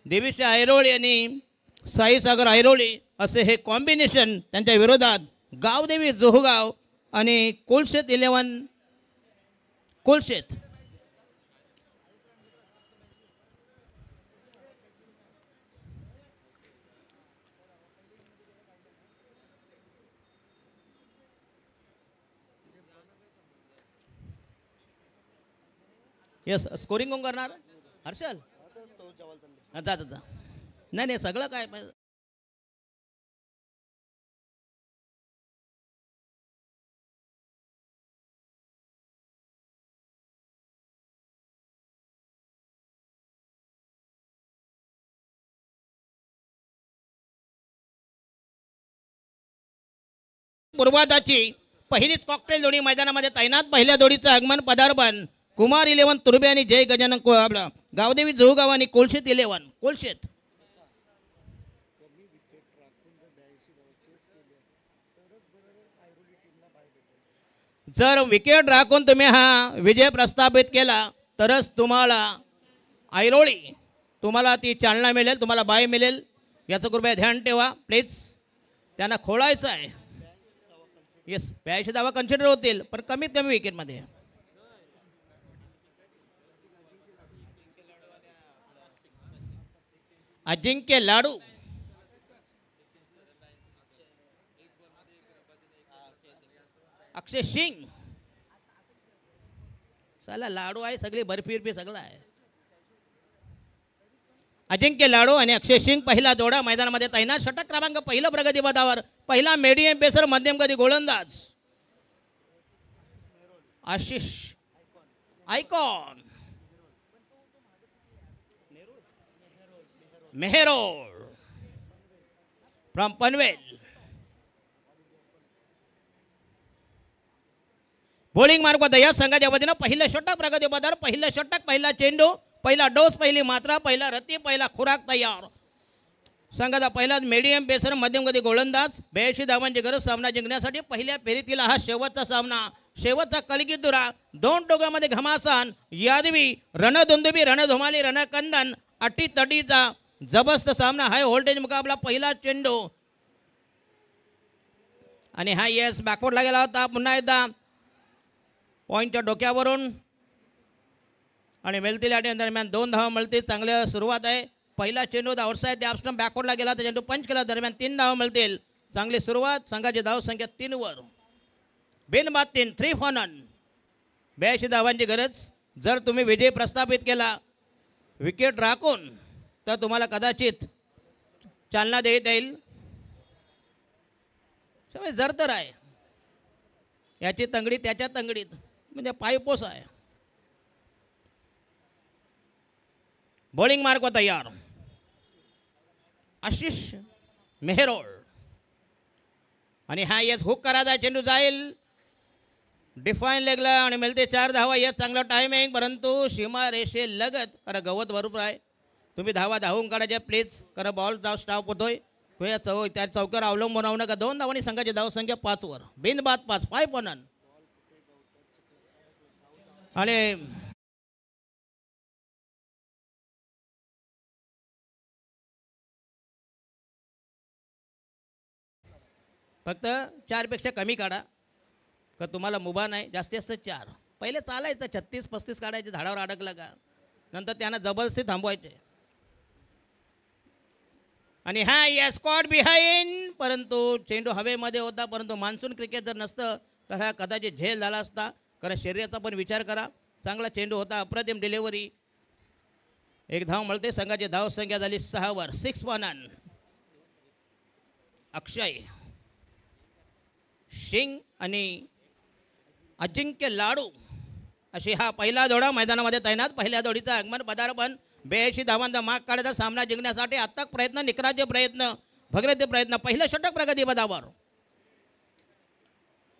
देवीश ऐरोळी आणि साईसागर ऐरोळी असे हे कॉम्बिनेशन. त्यांच्या विरोधात गावदेवी जोहगाव आणि कोलशेत 11 कोलशेत येस स्कोरिंग कोण करणार हर्षल जा जा जा. नाही नाही सगळं काय पूर्वादाची पहिलीच कॉकटेल जोडी मैदानामध्ये तैनात. पहिल्या जोडीचं आगमन पदार्पण कुमार 11 तुर्बे आणि जय गजानन गावदेवी जोगाव आणि कोलशेत 11 कोलशेत. जर विकेट राखून तुम्ही हा विजय प्रस्थापित केला तरच तुम्हाला ऐरोळी तुम्हाला ती चालना मिळेल, तुम्हाला बाय मिळेल. याचं कृपया ध्यान ठेवा प्लीज. त्यांना खोळायचं आहे. येस 82 धावा कन्सिडर होतील पण कमीत कमी विकेटमध्ये. अजिंक्य लाडू अक्षय सिंग साला लाडू आहे सगळी बर्फी बिर्फी सगळं आहे. अजिंक्य लाडू आणि अक्षय सिंग पहिला जोडा मैदानामध्ये तैनात. षटक क्रमांक पहिलं प्रगती पदावर पहिला मीडियम पेसर मध्यम गती गोलंदाज Ashish icon Mehrod from Panvel. Bowling मार्ग या संघाच्या वतीनं पहिलं षटक प्रगती पदावर पहिलं षटक पहिला चेंडू पहिला डोस पहिली मात्रा पहिला रती पहिला खुराक तयार. संघाचा पहिलाच मीडियम पेसर मध्यम गती गोलंदाज. 82 धावांची गरज सामना जिंकण्यासाठी पहिल्या फेरीतील हा शेवटचा सामना. शेवटचा कलगीतुरा दोन टोकामध्ये घमासान यादवी रणधुंदुबी रणधुमाली रणकंदन अटी तटीचा जबरदस्त सामना. हाय व्होल्टेज मुकाबला. पहिला चेंडू आणि हा येस बॅकवर्डला गेला होता. पुन्हा एकदा पॉईंटच्या डोक्यावरून आणि मिळतील या दरम्यान 2 धावा मिळतील. चांगली सुरुवात आहे. पहिला चेंडू आउटसाइड द स्टंप बॅकवर्डला गेला तर चेंडू पंच केला. दरम्यान 3 धावा मिळतील. चांगली सुरुवात. संघाची धाव संख्या 3 वर. बिनबाद 3 3 फॉर नन. 82 धावांची गरज. जर तुम्ही विजय प्रस्थापित केला विकेट राखून तर तुम्हाला कदाचित चालना देता येईल. जर तर आहे याची तंगडीत त्याच्या तंगडीत म्हणजे पायपोस आहे. बॉलिंग मार्क व तयार आशिष मेहरोड आणि हा येस हुक करायचा. चेंडू जाईल डिफाईन लेगला आणि मिळते 4 धावा. येस चांगलं टायमिंग परंतु सीमा रेषे लगत कारण गवत भरपूर आहे. तुम्ही धावा धावून काढायचे प्लीज कारण बॉल स्टॉप होतोय. त्या चौक्यावर अवलंबून राहू नका. 2 धावांनी संघाची धाव संख्या 5 वर. बिनबाद 5 5 पॉनन आणि फक्त 4 पेक्षा कमी काढा का तुम्हाला मुभा नाही. जास्तीत जास्त 4. पहिले चालायचं 36-35 काढायचे झाडावर अडकलं का नंतर त्यांना जबरदस्ती थांबवायचे. आणि हा या स्कॉट बिहाइंड परंतु चेंडू हवेमध्ये होता. परंतु मान्सून क्रिकेट जर नसतं तर हा कदाचित झेल झाला असता. कारण शरीराचा पण विचार करा. चांगला चेंडू होता. अप्रतिम डिलिव्हरी. 1 धाव मिळते. संघाची धाव संख्या झाली 6 वर. 6 पॉनन. अक्षय सिंग आणि अजिंक्य लाडू अशी हा पहिला जोडा मैदानामध्ये तैनात. पहिल्या जोडीचं आगमन पदार्पण 82 धावांचा माग काढायचा सामना जिंकण्यासाठी अथक प्रयत्न निकराचे प्रयत्न भगीरथ प्रयत्न. पहिलं षटक प्रगती पदावर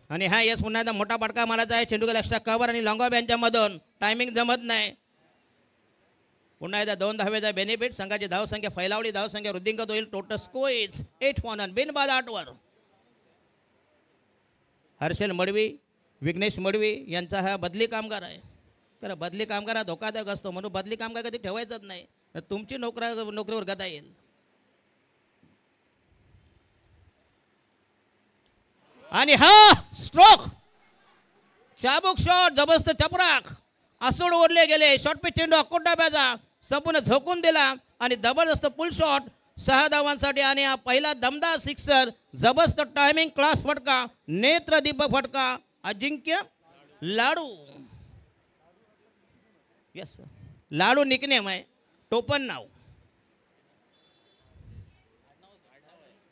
आणि हा येस पुन्हा एकदा मोठा फटका मारायचा आहे. चेंडू एक्स्ट्रा कव्हर आणि लॉंग ऑफ यांच्यामधून टायमिंग जमत नाही. पुन्हा एकदा 2 धावेचा बेनिफिट. संघाची धाव संख्या फैलावली. धाव संख्या वृद्धिंगत होईल. Total score is 8 पॉनन. बिनबाद 8 वर. हर्षल मडवी विघ्नेश मडवी यांचा हा बदली कामगार आहे. तर बदली कामगार हा धोकादायक असतो म्हणून बदली कामगार कधी ठेवायचंच नाही. तुमची नोकरीवर गदा येईल. आणि हा स्ट्रोक चाबूक शॉट जबरदस्त चपराक आसूड ओढले गेले. शॉर्ट पिच चेंडू अक्कोट डाब्याचा संपूर्ण झोकून दिला आणि जबरदस्त पुल शॉट 6 धावांसाठी. आणि हा पहिला दमदार सिक्सर. जबरदस्त टायमिंग क्लास फटका नेत्रदीपक फटका अजिंक्य लाडू. येस लाडू निकनेम आहे, टोपण नाव.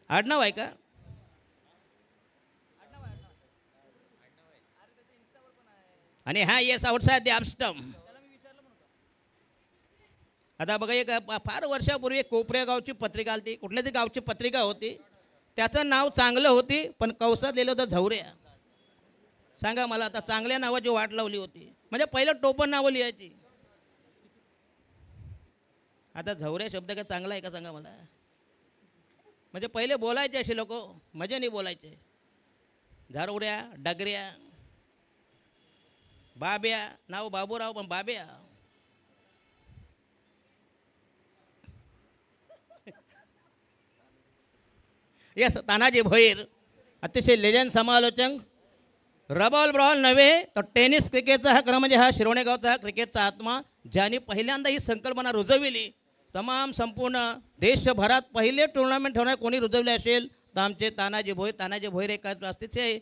आडनाव आहे का? आणि हा येस आउटसाइड द अपस्टम. आता बघा एक फार वर्षापूर्वी एक कोपऱ्या गावची पत्रिका आली, कुठल्या तरी गावची पत्रिका होती. त्याचं नाव चांगलं होती पण कौसात लिहिलं होतं झवऱ्या. सांगा मला आता चांगल्या नावाची वाट लावली होती. म्हणजे पहिलं टोपण नावं लिहायची. आता झवऱ्या शब्द काय चांगला आहे का सांगा मला. म्हणजे पहिले बोलायचे असे लोक मजेने बोलायचे. झारवड्या डगऱ्या बाब्या, नाव बाबूराव पण बाब्या. येस तानाजी भोईर अतिशय लेजंड समालोचक. रबॉल ब्रॉल नव्हे तर टेनिस क्रिकेटचा हा क्रम म्हणजे हा शिरोणे गावचा हा क्रिकेटचा आत्मा ज्याने पहिल्यांदा ही संकल्पना रुजविली. तमाम संपूर्ण देशभरात पहिले टुर्नामेंट होणार कोणी रुजवले असेल तर आमचे तानाजी भोईर. तानाजी भोईर एक अतिशय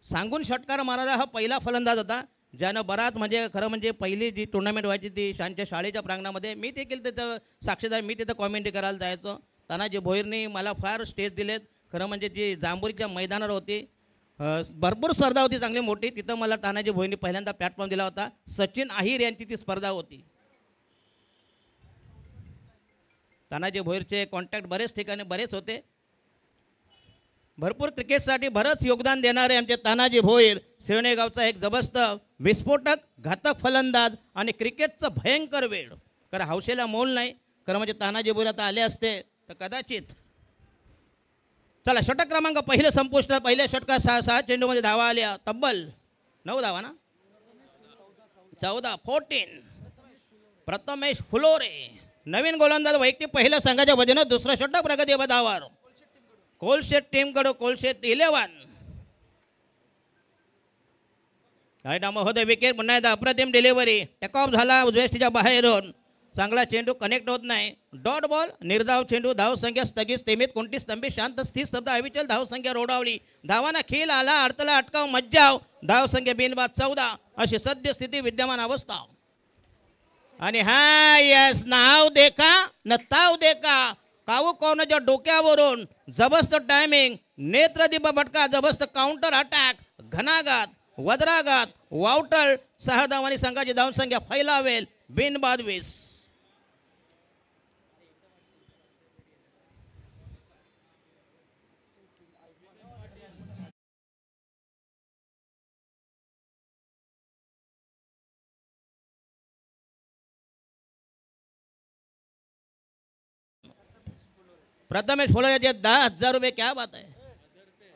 सांगून षटकार मारणारा हा पहिला फलंदाज होता ज्यानं बराच म्हणजे खरं म्हणजे पहिली जी टुर्नामेंट व्हायची ती शांच्या शाळेच्या प्रांगणामध्ये मी देखील त्याचं साक्षीदार. मी तिथं कॉमेंट्री करायला जायचो. तानाजी भोईरनी मला फार स्टेज दिलेत. खरं म्हणजे जी जांभुरीच्या मैदानावर होती भरपूर स्पर्धा होती चांगली मोठी. तिथं मला तानाजी भोईरनी पहिल्यांदा प्लॅटफॉर्म दिला होता. सचिन अहिर यांची ती स्पर्धा होती. तानाजी भोईरचे कॉन्टॅक्ट बरेच ठिकाणी बरेच होते. भरपूर क्रिकेटसाठी बरंच योगदान देणारे आमचे तानाजी भोईर शिरोणे गावचा एक जबरदस्त विस्फोटक घातक फलंदाज आणि क्रिकेटचं भयंकर वेळ. कारण हौशेला मोल नाही. खरं म्हणजे तानाजी भोईर आता आले असते तर कदाचित. चला षटक क्रमांक पहिलं संपुष्टात. पहिल्या षटकात 6 चेंडूमध्ये धावा आल्या. तब्बल 9 धावा ना 14 प्रथमेश फुलोरे नवीन गोलंदाज वैयक्तिक पहिल्या संघाच्या वतीनं दुसरं षटक प्रगती पदावर. कोलशेत टीमकडे कोलशेत 11. काय महोदय विकेट पुन्हा एकदा अप्रतिम डिलिव्हरी. टेक ऑफ झाला उजव्या बाहेरून. चांगला चेंडू कनेक्ट होत नाही. डॉट बॉल निर्धाव चेंडू. धावसंख्या स्थगित स्थिमीत कोणती स्तंभित शांत स्थिर स्तब्ध अविचल धावसंख्या रोडावली. धावाना खील आला अडतला अटकाव मज्जाव. धावसंख्या बिनबाद 14 अशी सद्यस्थिती विद्यमान अवस्था. आणि हा यस नाव देखा न ताव देखा. कावू कॉर्नरच्या डोक्यावरून जबरदस्त टायमिंग. नेत्रदीप भटका जबरदस्त काउंटर अटॅक. घनाघात वज्राघात वावटळ. 6 धावांनी संघाची धावसंख्या फैलावेल बिनबाद 20. प्रथमेश फुलोऱ्याचे 10,000 रुपये. क्या बात आहे.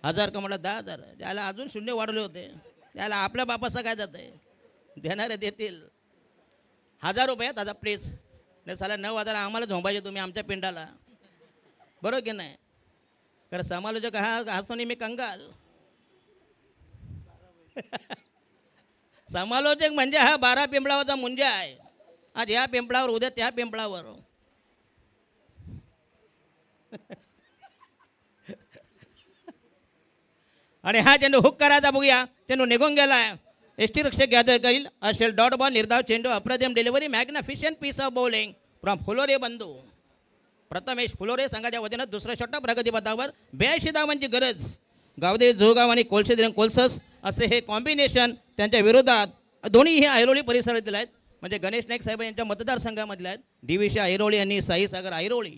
1000 का म्हटलं 10,000. त्याला अजून शून्य वाढवले होते. त्याला आपल्या बापाचं काय जात आहे. देणारे देतील 1000 रुपये. दादा प्लीज. नाही साला 9,000 आम्हाला झोंबायचे तुम्ही आमच्या पिंडाला. बरोबर की नाही. कारण समालोचक हा असतो नाही मी कंगाल. समालोचक म्हणजे हा 12 पिंपळावरचा मुंजा आहे. आज या पिंपळावर उद्या त्या पिंपळावर. आणि हा चेंडू हुक करायचा बघूया. चेंडू निघून गेलाय. एसटी रक्षक गॅदर करील असेल. डॉट बॉल निर्धाव चेंडू अप्रतिम delivery. Magnificent piece of bowling from Phulore बंधू. प्रथमेश फुलोरे संघाच्या वतीनं दुसरं षटक प्रगतीपथावर. 82 धावांची गरज. गावदे जोगाव आणि कोलशेत कोलसस असे हे कॉम्बिनेशन त्यांच्या विरोधात दोन्ही हे ऐरोली परिसरातील आहेत. म्हणजे गणेश नाईक साहेब यांच्या मतदारसंघामधले आहेत. दिविशा ऐरोळी आणि साई सागर ऐरोळी.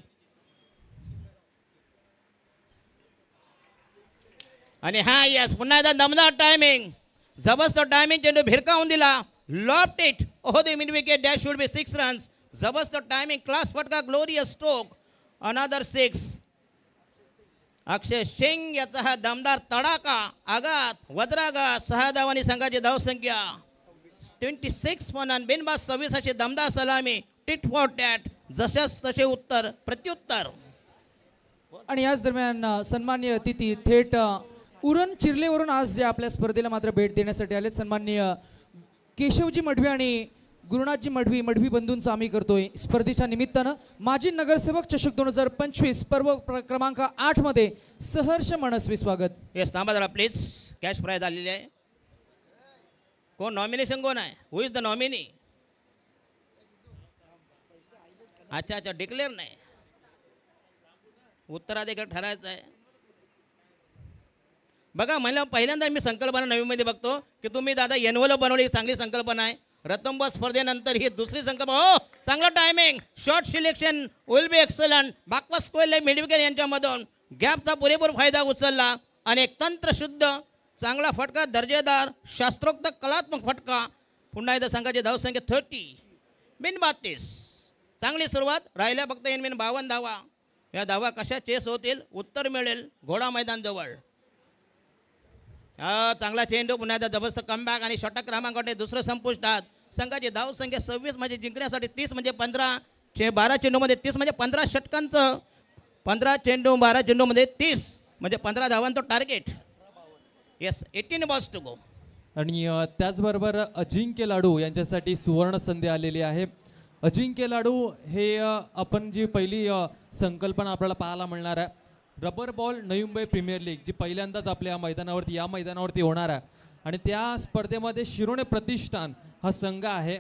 आणि हा यस पुन्हा एकदा दमदार टायमिंग. जबरदस्त टायमिंग. चेंडू भिरकावून दिला. Loft it oh the mid wicket. Dash should be 6 runs. जबरदस्त टायमिंग. क्लास फटका. Glorious stroke. अनदर 6. अक्षय सिंग याचा हा दमदार तडाका. आघात वज्राघात. 6 धावांनी संघाची धावसंख्या 26 पण बिनबाद 26 अशी दमदार सलामी. Tit for tat. जशाच तसे उत्तर प्रत्युत्तर. आणि याच दरम्यान सन्माननीय अतिथी थेट उरण चिर्लेवरून आज जे आपल्या स्पर्धेला मात्र भेट देण्यासाठी आलेत सन्माननीय केशवजी मढवी आणि गुरुनाथजी मढवी बंधूंचा आम्ही करतोय स्पर्धेच्या निमित्तानं. माजी नगरसेवक चषक 2025 पर्व क्रमांक 8 मध्ये सहर्ष मनस्वी स्वागत. येस थांबा जरा प्लीज. कॅश प्राईज आलेली आहे. कोण नॉमिनेशन कोण आहे. हु इज द नॉमिनी. अच्छा अच्छा, डिक्लेअर नाही, उत्तराधिकारी ठरायचं आहे. बघा, मला पहिल्यांदा मी संकल्पना नवीनमध्ये बघतो की तुम्ही दादा एनवलं बनवली, चांगली संकल्पना आहे. रतंब स्पर्धेनंतर ही दुसरी संकल्पना. हो, चांगला timing, shot selection will be excellent. बाकवास कोयले मिडविकेट यांच्यामधून गॅपचा पुरेपूर फायदा उचलला आणि एक तंत्रशुद्ध चांगला फटका, दर्जेदार शास्त्रोक्त कलात्मक फटका. पुन्हा एकदा संघाची धावसंख्या 30 बिन 32. चांगली सुरुवात, राहिल्या फक्त इन बिन 52 धावा. या धावा कशा चेस होतील, उत्तर मिळेल घोडा मैदान जवळ. चांगला चेंडू, पुन्हा एकदा जबरदस्त कमबॅक आणि षटक क्रमांकाने दुसरं संपुष्टात. संघाची धावसंख्या 26 म्हणजे जिंकण्यासाठी 30 म्हणजे 15. 12 चेंडूमध्ये 30 म्हणजे 15 षटकांचं. 15 चेंडू 12 चेंडूमध्ये 30 म्हणजे 15 धावांचं target. Yes, 18 balls to go. आणि त्याचबरोबर अजिंक्य लाडू यांच्यासाठी सुवर्ण संधी आलेली आहे. अजिंक्य लाडू हे आपण जी पहिली संकल्पना आपल्याला पाहायला मिळणार आहे, rubber ball Navi Mumbai premier league, जी पहिल्यांदाच आपल्या या मैदानावरती होणार आहे. आणि त्या स्पर्धेमध्ये शिरोणे प्रतिष्ठान हा संघ आहे.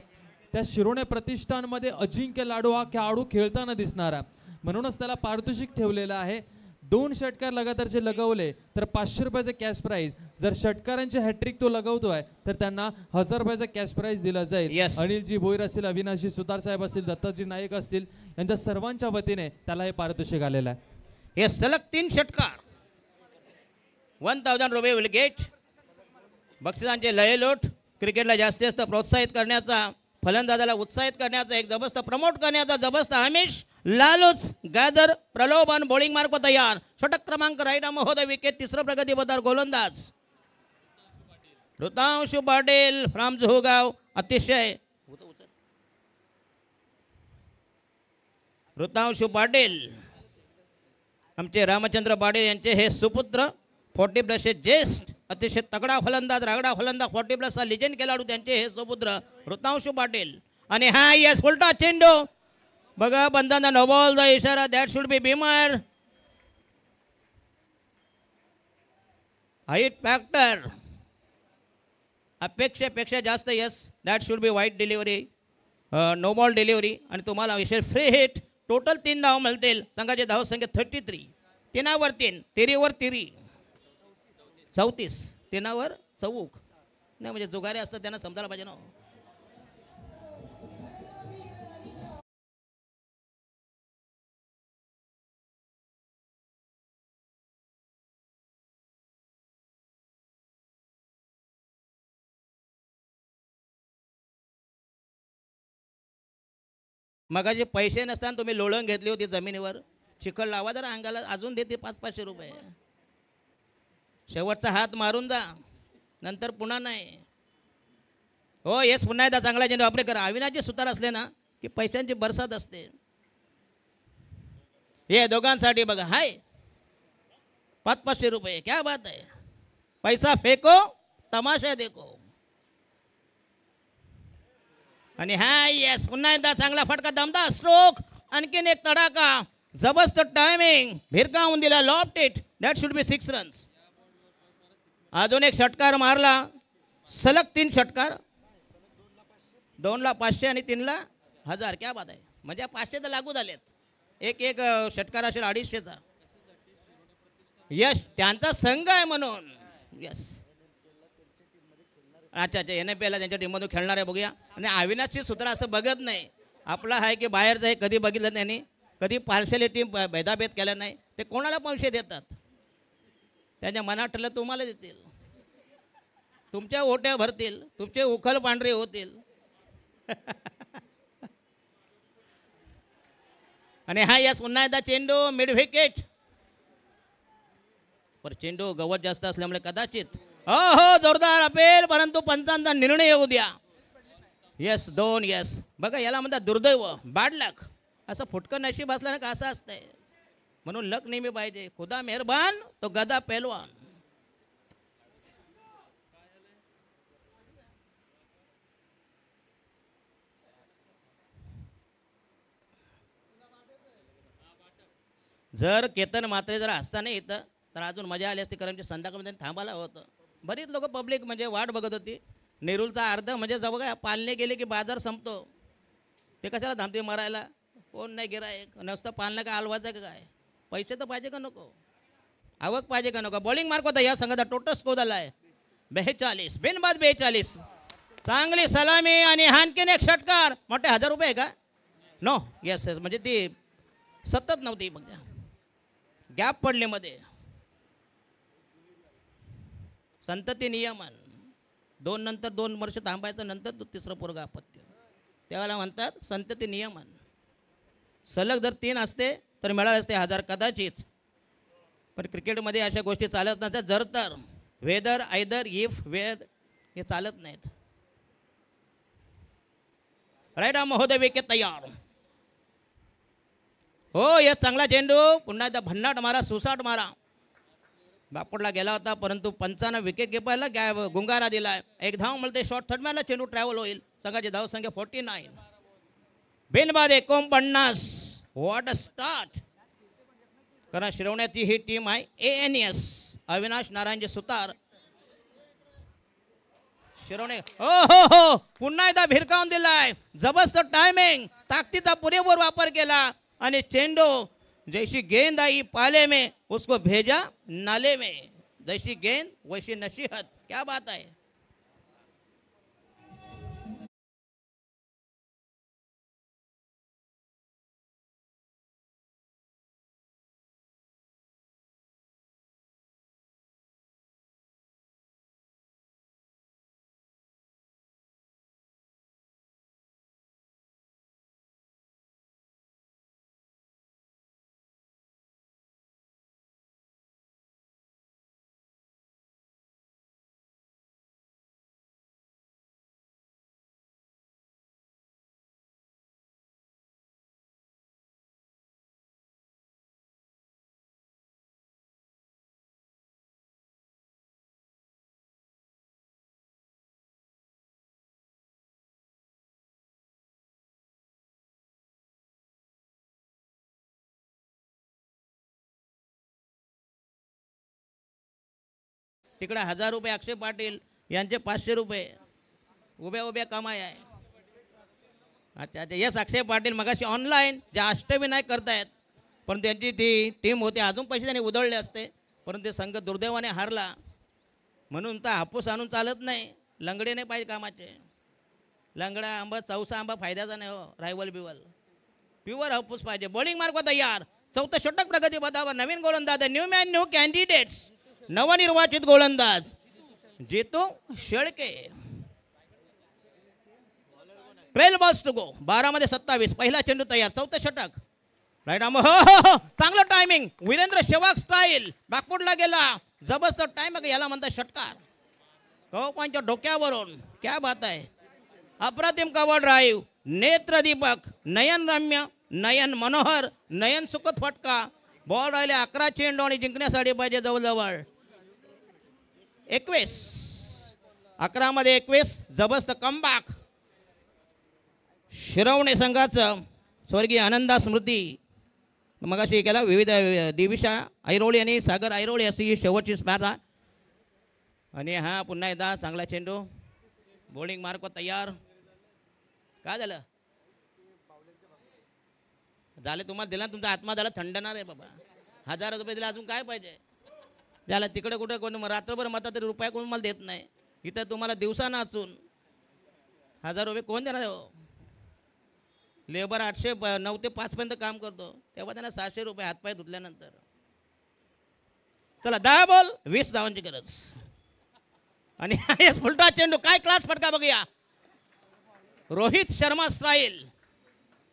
त्या शिरोणे प्रतिष्ठानमध्ये अजिंक्य लाडू हा खेळाडू खेळताना दिसणार आहे, म्हणूनच त्याला पारितोषिक ठेवलेलं आहे. 2 षटकार लगातार जे लगवले तर 500 रुपयाचे कॅश प्राईज. जर षटकारांचे हॅट्रिक तो लगवतोय तर त्यांना 1000 रुपयाचं कॅश प्राईज दिला जाईल. Yes. अनिलजी भोईर असतील, अविनाशजी सुतार साहेब असतील, दत्ताजी नाईक असतील, यांच्या सर्वांच्या वतीने त्याला हे पारितोषिक आलेलं आहे. हे सलग 3 षटकार, 1000 रुपये विल गेट. बक्षिसांचे लयलोट, क्रिकेटला जास्तीत जास्त प्रोत्साहित करण्याचा, फलंदाजाला उत्साहित करण्याचा, एक जबरदस्त प्रमोट करण्याचा जबरदस्त आमिष. लालूच गॅदर प्रलोभन, बॉलिंग मार्ग तयार. षटक क्रमांक राईडा महोदय, विकेट. तिसरं प्रगती पथार गोलंदाज ऋतांशु पाटील फ्रॉम जुहूगाव. अतिशय ऋतांशु पाटील, आमचे रामचंद्र पाटील यांचे हे सुपुत्र. 40+ ज्येष्ठ, अतिशय तगडा फलंदाज, रागडा फलंदाज, 40+ हा लिजेंड खेळाडू त्यांचे हे सुपुत्र ऋतांशु पाटील. आणि हा यस उलटा चेंडू बघा, बंदांना नो बॉलचा इशारा. That should be Beamer. Height factor अपेक्षेपेक्षा जास्त. यस, दॅट शुड बी वाईट डिलिव्हरी, नो बॉल डिलिव्हरी. आणि तुम्हाला विशेष फ्री हिट. टोटल 3 धाव मिळतील. संघाची धावसंख्या 33. 3वर 3, 3वर 3, 34. 3वर चौक नाही, म्हणजे जुगारे असतात त्यांना समजायला पाहिजे ना. मगाचे पैसे नसताना तुम्ही लोळण घेतली होती जमिनीवर, चिखल लावा जरा अंगाला, अजून देते 500-500 रुपये. शेवटचा हात मारून जा, नंतर पुन्हा नाही. हो येस, पुन्हा एकदा चांगला चेंडू वापरे करा. अविनाशचे सुतार असले ना की पैशांची बरसात असते. हे दोघांसाठी बघा, हाय 500-500 रुपये. क्या बात आहे. पैसा फेको तमाशा देखो. आणि हा येस, पुन्हा एकदा चांगला फटका, दमदार स्ट्रोक, आणखीन एक तडाका, जबरदस्त टायमिंग, भिरकावून दिला, loft it. That should be 6 runs. अजून एक षटकार मारला, सलग 3 षटकार. 2ला 500 आणि 3ला 1000. क्या बात आहे. म्हणजे 500 तर लागू झालेत. एक षटकार असेल 250चा. यस, त्यांचा संघ आहे म्हणून. यस, अच्छा अच्छा, NPLला त्यांच्या टीममधून खेळणार आहे, बघूया. आणि अविनाशची सूत्र असं बघत नाही, आपला आहे की बाहेरचं आहे. कधी बघितलं त्यांनी, कधी पार्शलिटी भेदाभेद केला नाही. ते कोणाला पैसे देतात, त्यांच्या मनात ठरलं तुम्हाला देतील, तुमच्या ओट्या भरतील, तुमचे उखल पांढरे होतील. आणि हा यस, पुन्हा एकदा चेंडू मिड विकेट. पर चेंडू गवत जास्त असल्यामुळे कदाचित हो जोरदार अपेल, परंतु पंचांचा निर्णय येऊ द्या. यस 2. यस, बघा याला म्हणतात दुर्दैव, बॅड लक. असं फुटकं नशीब असलं ना का असं असतंय. म्हणून लक नेहमी पाहिजे. खुदा मेहरबान तो गदा पेलवान. जर केतन मात्रे जर असता नाही इथं तर अजून मजा आली असती. कारण संध्याकाळमध्ये थांबायला होतं. बरीच लोक पब्लिक म्हणजे वाट बघत होती. नेरूलचा अर्ध म्हणजे जवळ पालने गेले की बाजार संपतो. ते कशाला थांबते मारायला. कोण नाही गिरायक नसतं पालनं का हलवायचं का काय पैसे तर पाहिजे का नको आवक पाहिजे का नको बॉलिंग मार्क होता या संघाचा टोटल स्कोर झाला आहे 42 बिनबाद 42 चांगली सलामी आणि आणखीन एक षटकार मोठे 1000 रुपये आहे का नो येस येस म्हणजे ती सतत नव्हती मग गॅप पडले मध्ये संतती नियमन 2 नंतर 2 वर्ष थांबायचं नंतर तिसरं पोरग अपत्य त्यावेळेला म्हणतात संतती नियमन सलग जर 3 असते तर मिळाले असते 1000 कदाचित पण क्रिकेटमध्ये अशा गोष्टी चालत नसतात जर तर वेदर आयदर इफ वेद हे चालत नाहीत राईट महोदय विकेट तयार हो या चांगला चेंडू पुन्हा एकदा भन्नाट मारा सुसाट मारा बापडला गेला होता परंतु पंचानं विकेट घेपायला गुंगारा दिलाय एक धाव मिळते शॉर्ट थर्डमॅनला चेंडू ट्रॅव्हल होईल संघाची धावसंख्या 49 बिनबाद 49 व्हॉट अ स्टार्ट कारण शिरवण्याची ही टीम आहे ANS अविनाश नारायणजी सुतार शिरवणे हो हो हो पुन्हा एकदा भिरकावून दिलाय जबरदस्त टायमिंग ताकदीचा पुरेपूर वापर केला आणि चेंडू जैसी गेंद आई पाले में उसको भेजा नाले में जैसी गेंद वैसी नसीहत क्या बात है तिकडे 1000 रुपये अक्षय पाटील यांचे 500 रुपये उभ्या उभ्या कमाई आहे अच्छा अच्छा यस अक्षय पाटील मगाशी ऑनलाईन ज्या अष्टविनायक करतायत पण त्यांची ती टीम होती अजून पैसे त्यांनी उधळले असते परंतु ते संघ दुर्दैवाने हारला म्हणून तर हापूस आणून चालत नाही लंगडे नाही पाहिजे कामाचे लंगडा आंबा चौसा आंबा फायद्याचा नाही हो रायवल बिवल प्युअर हापूस पाहिजे बॉलिंग मार्क तयार चौथं षटक प्रगती पथावर नवीन गोलंदाज न्यू मॅन न्यू कॅन्डिडेट्स नवनिर्वाचित गोलंदाज जेतो शेळके 12 बॉल्स टू गो 12 मध्ये 27 पहिला चेंडू तयार चौथं षटक राईट आम हो हो हो चांगलं टायमिंग वीरेंद्र सेवाग स्टाईल बॅकफुटला गेला जबरदस्त टाइम याला म्हणतात षटकार कवपांच्या डोक्यावरून क्या बात आहे अप्रतिम कव्हर ड्राईव्ह नेत्र दीपक नयन रम्य नयन मनोहर नयन सुखद फटका बॉल राहिले 11 चेंडू आणि जिंकण्यासाठी पाहिजे जवळजवळ 21 11 मध्ये 21 जबरदस्त कमबॅक शिरवणे संघाचं स्वर्गीय आनंदा स्मृती मगाशी केला विविध दिविशा ऐरोळी आणि सागर ऐरोळी अशी ही शेवटची स्पर्धा आणि हा पुन्हा एकदा चांगला चेंडू बॉलिंग मार्क तयार काय झालं झाले तुम्हाला दिला तुमचा आत्मा झाला थंडणार आहे बाबा 1000 रुपये दिला अजून काय पाहिजे त्याला तिकडे कुठे कोण रात्रभर मता तरी रुपया कोण मला देत नाही इथं तुम्हाला दिवसा नाचून 1000 रुपये कोण देणार हो लेबर 9 ते 5 पर्यंत काम करतो तेव्हा त्यांना 700 रुपये हातपाय धुतल्यानंतर चला 10 बॉल 20 धावांची गरज आणि फुलटा चेंडू काय क्लास फटका बघूया रोहित शर्मा स्टाईल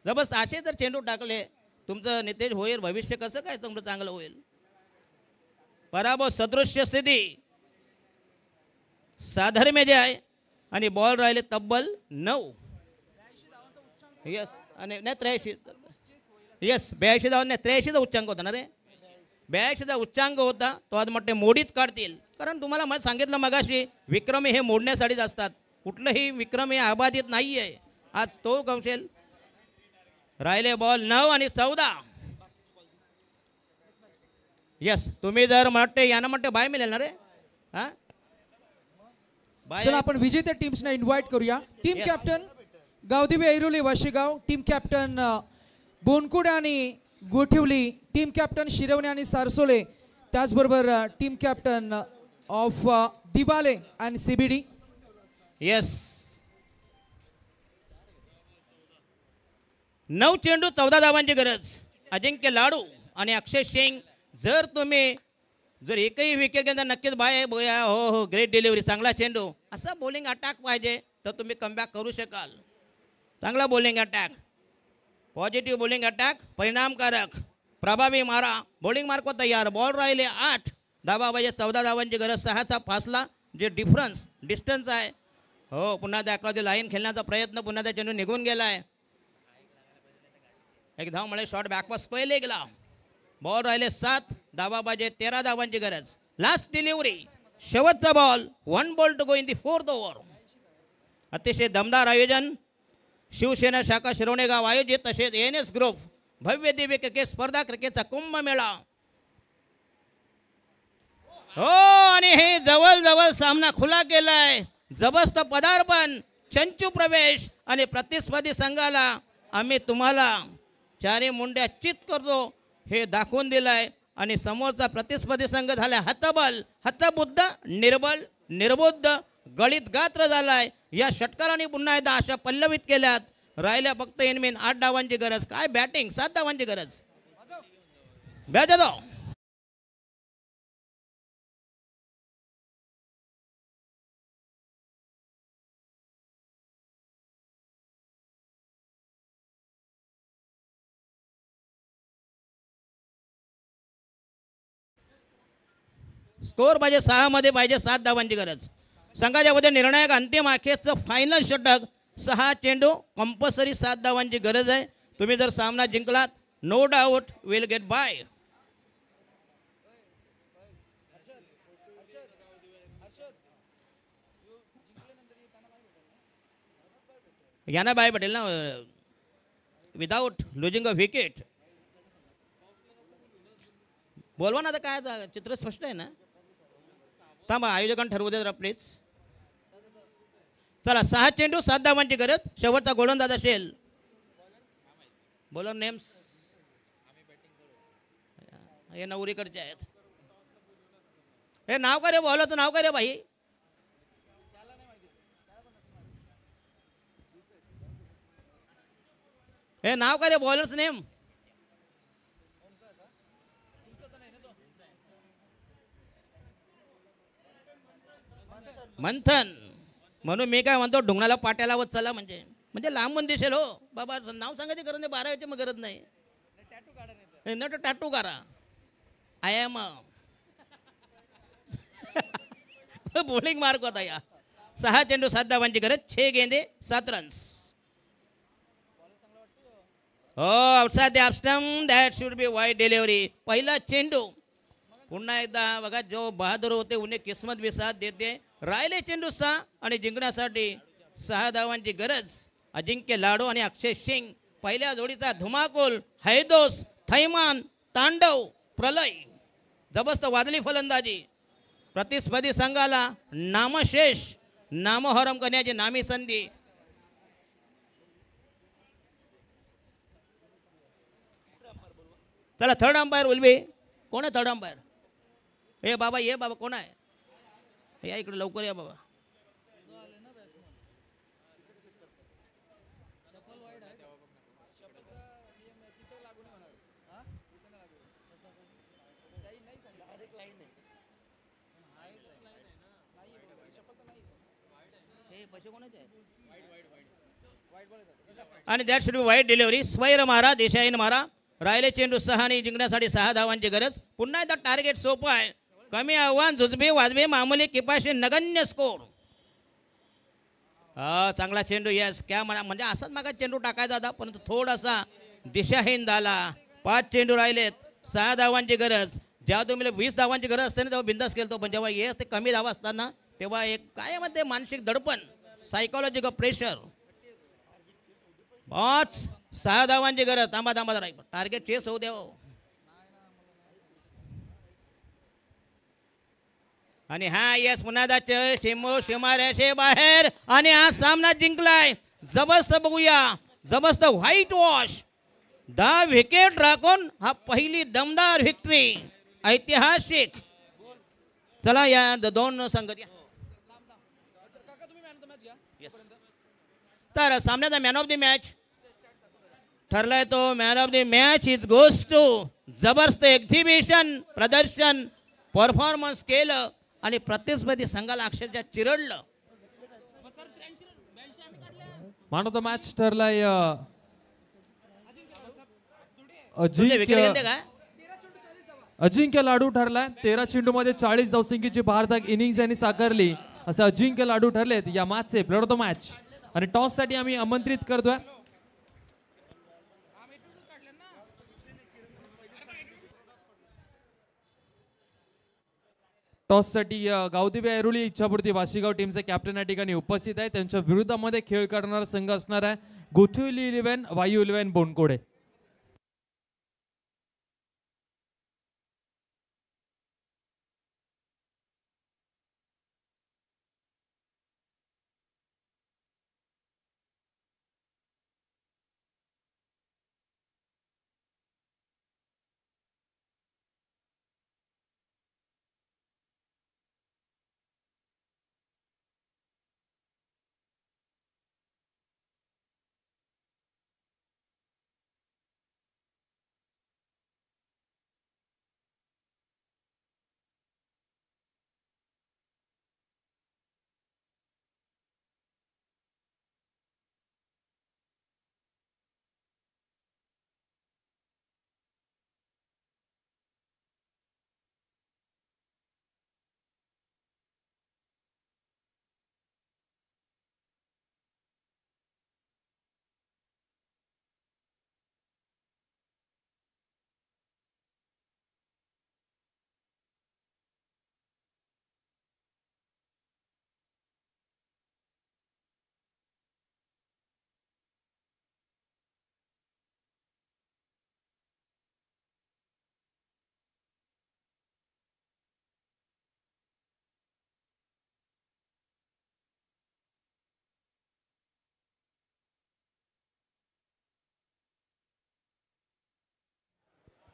जबरदस्त असे जर चेंडू टाकले तुमचं नितेश होईल भविष्य कसं काय तुमचं चांगलं होईल पराभव सदृश्य स्थिती साधर्म्य जे आहे आणि बॉल राहिले तब्बल 9 यस आणि नाही 83 यस 82 धावा नाही 83चा उच्चांक होता ना रे 82चा उच्चांक होता तो आज मोठे मोडीत काढतील कारण तुम्हाला मला सांगितलं मगाशी विक्रमी हे मोडण्यासाठीच असतात कुठलंही विक्रम हे अबाधित नाही आहे आज तो कौशल राहिले बॉल 9 आणि 14 यस तुम्ही जर म्हणते यांना म्हणते बाय मिळेल ना रे हा बाय चला आपण विजेत्या टीम्सना इन्व्हाइट करूया team Yes. Captain Gavdevi Airoli Washegaon team captain Bonkude आणि गोठिवली टीम कॅप्टन शिरवणे आणि सारसोले, त्याचबरोबर team captain of Diwale and CBD. Yes 9 चेंडू 14 धावांची गरज. अजिंक्य लाडू आणि अक्षय सिंग जर तुम्ही जर एकही विकेट घेतला नक्कीच बाय बोया. हो हो ग्रेट डिलिव्हरी, चांगला चेंडू. असा बॉलिंग अटॅक पाहिजे तर तुम्ही कमबॅक करू शकाल. चांगला bowling attack, positive bowling attack, परिणामकारक, प्रभावी मारा. बॉलिंग मार्क तयार. बॉल राहिले 8 धावा पाहिजे. 14 धावांची गरज. 6चा फासला जे डिस्टन्स आहे. हो पुन्हा त्या अकराची लाईन खेळण्याचा प्रयत्न, पुन्हा त्या चेंडू निघून गेलाय. एक धाव मिळेल. शॉट बॅकपास पहिले गेला. बॉल राहिले 7 धावा पाहिजे. 13 धावांची गरज. लास्ट डिलिव्हरी, शेवटचा ball. 1 ball to go in the 4th over. अतिशय दमदार आयोजन. शिवसेना शाखा शिरवणे गाव आयोजित, तसेच एएनएस ग्रुप भव्य दिव्य क्रिकेट स्पर्धा, क्रिकेटचा कुंभमेळा. हो आणि हे जवळ सामना खुला केलाय. जबरदस्त पदार्पण, चंचू प्रवेश आणि प्रतिस्पर्धी संघाला आम्ही तुम्हाला चारी मुंड्या चित करतो हे दाखवून दिलाय. आणि समोरचा प्रतिस्पर्धी संघ झालाय हतबल, हतबुद्ध, निर्बुद्ध, गळीत गात्र झालाय. या षटकाराने पुन्हा एकदा आशा पल्लवित केल्यात. राहिल्या फक्त इनमेन 8 धावांची गरज. काय बॅटिंग, 7 धावांची गरज. बॅट जातो. स्कोर पाहिजे 6 मध्ये पाहिजे. 7 धावांची गरज. संघाच्या मध्ये निर्णायक अंतिम अखेरचं फायनल षटक. 6 चेंडू कंपल्सरी 7 धावांची गरज आहे. तुम्ही जर सामना जिंकलात no doubt will get by. यांना बाय पटेल ना विदाउट लुजिंग अ विकेट. बोलवा ना आता. काय चित्र स्पष्ट आहे ना. थांबा आयोजकांना ठरवू दे जरा प्लीज. चला 6 चेंडू 7 धावांची गरज. शेवटचा गोलंदाज असेल. बॉलर नेम्स हे नवरीकडचे आहेत. हे नाव का रे बॉलरचं नाव का रे भाई. हे नाव का रे बॉलरचं नेम. मंथन. म्हणून मी काय म्हणतो ढुंगणाला पाट्या लावत चला म्हणजे लांबून दिसेल. हो बाबा नाव सांगायची गरज नाही. 12 मग गरज नाही. नट टॅटू करा. आय एम बॉलिंग मार्क होता या. 6 चेंडू 7 धावांची गरज. 6 गेंदे 7 रन्स. हो outside the stump. That should be wide delivery. पहिला चेंडू. पुन्हा एकदा बघा जो बहादूर होते उन्हें किस्मत भी साथ देते. राहिले चेंडू 6 आणि जिंकण्यासाठी 6 धावांची गरज. अजिंक्य लाडू आणि अक्षय सिंग. पहिल्या जोडीचा धुमाकूल, हैदोस, थैमान, तांडव, प्रलय. जबरदस्त वादळी फलंदाजी. प्रतिस्पर्धी संघाला नामशेष नामोहरम करण्याची नामी संधी. चला थर्ड अंपायर विल बी. कोण आहे थर्ड अंपायर. ए बाबा ये बाबा कोण आहे. या इकडे लवकर या बाबा. आणि दॅट शुड बी वाईट डिलिव्हरी. स्वैर मारा, दिशाहीन मारा. राहिले चेंडू 6 आणि जिंकण्यासाठी 6 धावांची गरज. पुन्हा एकदा टार्गेट सोपं आहे. कमी आव्हान, जुजबी वाजबी, मामूली किपाशी, नगण्य स्कोर. हा चांगला चेंडू. यस क्या म्हणा म्हणजे असाच मागा चेंडू टाकायचा होता परंतु थोडासा दिशाहीन झाला. 5 चेंडू राहिलेत. 6 धावांची गरज. जेव्हा तुम्ही 20 धावांची गरज असते ना तेव्हा बिंदास खेळतो. पण जेव्हा हे असते कमी धावा असताना तेव्हा एक काय म्हणते मानसिक दडपण, सायकोलॉजिकल प्रेशर. 6 धावांची गरज. थांबा जरा टार्गेट चेस होऊ द्या. आणि हा यस पुन्हा शेमाऱ्याशे बाहेर आणि हा सामना जिंकलाय. जबरदस्त बघूया. जबरदस्त व्हाईट वॉश. 10 विकेट राखून हा पहिली दमदार विक्ट्री ऐतिहासिक. चला या दोन संघ या. Yes. तर सामन्याचा मॅन ऑफ द मॅच ठरलाय तो man of the match is goes to. जबरदस्त एक्झिबिशन प्रदर्शन परफॉर्मन्स केलं आणि प्रतिस्पर्धी संघाला अक्षरशः चिरडलं. मॅन ऑफ द मॅच ठरलाय विकेट अजिंक्य गेलते का? अजिंक्य लाडू ठरलाय. 13 चेंडूमध्ये 40 धावसंख्येची भारतात इनिंग्स यांनी साकारली असं अजिंक्य लाडू ठरलेत या मॅचचे प्लेअर ऑफ द मॅच. आणि टॉस साठी आम्ही आमंत्रित करतोय टॉस साठी गावदेवी ऐरोली इच्छापूर्ती वाशीगाव टीमचे कॅप्टन या ठिकाणी उपस्थित आहे. त्यांच्या विरोधामध्ये खेळ करणारा संघ असणार आहे गोठवली 11 वायू 11 बोनकोडे.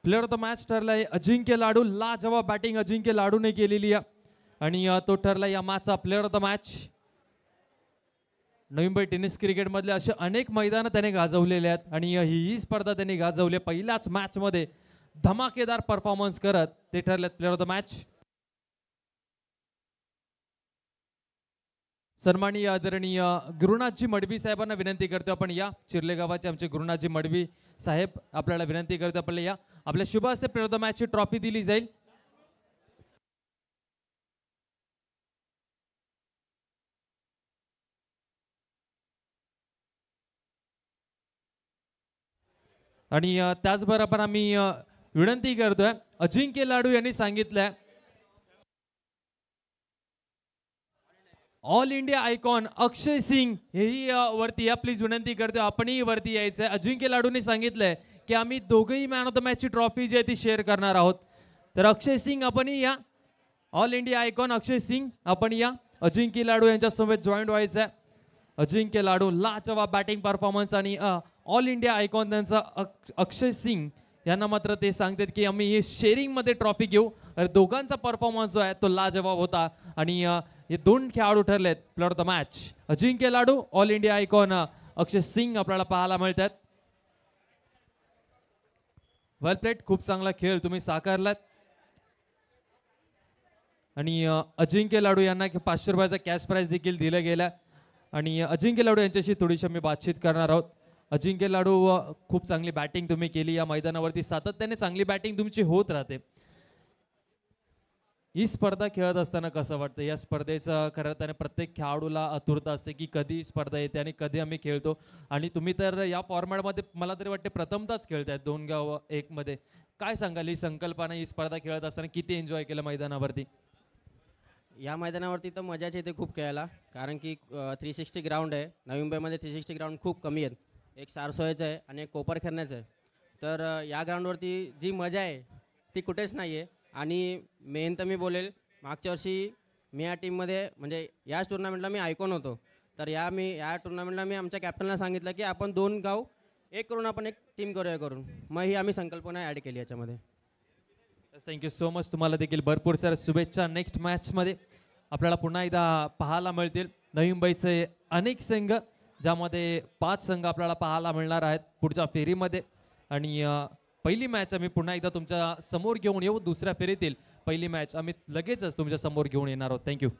प्लेअर ऑफ द मॅच ठरलाय अजिंक्य लाडू. लाजवाब बॅटिंग अजिंक्य लाडूने केलेली आहे आणि तो ठरला या मॅचचा player of the match. Navi Mumbai tennis cricket मधले असे अनेक मैदान त्याने गाजवलेले आहेत आणि ही स्पर्धा त्यांनी गाजवली. पहिल्याच मॅच मध्ये धमाकेदार परफॉर्मन्स करत ते ठरलेत प्लेअर ऑफ द मॅच. सन्माननीय आदरणीय गुरुनाथजी मडवी साहेबांना विनंती करतो आपण या. चिर्ले गावाचे आमचे गुरुनाथजी मडवी साहेब आपल्याला विनंती करतो आपल्याला या. आपल्या शुभ असे प्लेअर ऑफ द मॅचची ट्रॉफी दिली जाईल. आणि त्याचबरोबर आम्ही विनंती करतोय अजिंक्य लाडू यांनी सांगितलंय all India icon Akshay Singh हेही वरती या. प्लीज विनंती करतोय आपणही वरती यायचंय. अजिंक्य लाडूने सांगितलंय की आम्ही दोघेही मॅन ऑफ द मॅचची ट्रॉफी जी आहे ती शेअर करणार आहोत. तर अक्षय सिंग आपणही या. All India icon Akshay Singh आपण या. अजिंक्य लाडू यांच्या समवेत जॉईंट व्हायचंय. अजिंक्य लाडू लाजवाब बॅटिंग परफॉर्मन्स आणि ऑल इंडिया आयकॉन त्यांचा अक्षय सिंग यांना मात्र ते सांगतात की आम्ही हे शेअरिंग मध्ये ट्रॉफी घेऊ. दोघांचा परफॉर्मन्स जो आहे तो लाजवाब होता आणि हे दोन खेळाडू ठरलेत player of the match. Ajinkya Ladu all India icon Akshay Singh आपल्याला पाहायला मिळतात. Well played. खूप चांगला खेळ तुम्ही साकारलात आणि अजिंक्य लाडू यांना 500 रुपयाचा कॅश प्राइज देखील दिला गेला आणि अजिंक्य लाडू यांच्याशी थोडीशी मी बातचीत करणार आहोत. अजिंक्य लाडू खूप चांगली बॅटिंग तुम्ही केली या मैदानावरती. सातत्याने चांगली बॅटिंग तुमची होत राहते. ही स्पर्धा खेळत असताना कसं वाटतं? या स्पर्धेचं खरं तर प्रत्येक खेळाडूला आतुरता असते की कधी स्पर्धा येते आणि कधी आम्ही खेळतो. आणि तुम्ही तर या फॉर्मॅटमध्ये मला तरी वाटते प्रथमताच खेळतायत 2 गाव 1 मध्ये. काय सांगाल ही संकल्पना, ही स्पर्धा खेळत असताना किती एन्जॉय केलं मैदानावरती? या मैदानावरती तर मजाच येते खूप खेळायला, कारण की 360 ग्राउंड आहे. नवी मुंबईमध्ये 360 ग्राउंड खूप कमी आहेत. एक सारसोयचं आहे आणि एक कोपर खेळण्याचं आहे. तर या ग्राउंडवरती जी मजा आहे ती कुठेच नाही आहे. आणि मेन तर मी बोलेल, मागच्या वर्षी मी या टीममध्ये म्हणजे याच टुर्नामेंटला मी आयकॉन होतो. तर या टुर्नामेंटला मी आमच्या कॅप्टनला सांगितलं की आपण 2 गाव एक करून आपण एक टीम करूया करून, मग ही आम्ही संकल्पना ॲड केली याच्यामध्ये. Thank you so much. तुम्हाला देखील भरपूर साऱ्या शुभेच्छा. नेक्स्ट मॅचमध्ये आपल्याला पुन्हा एकदा पाहायला मिळतील नवी मुंबईचे अनेक संघ, ज्यामध्ये 5 संघ आपल्याला पाहायला मिळणार आहेत पुढच्या फेरीमध्ये. आणि पहिली मॅच आम्ही पुन्हा एकदा तुमच्या समोर घेऊन येऊ. दुसऱ्या फेरीतील पहिली मॅच आम्ही लगेचच तुमच्या समोर घेऊन येणार आहोत. थँक्यू.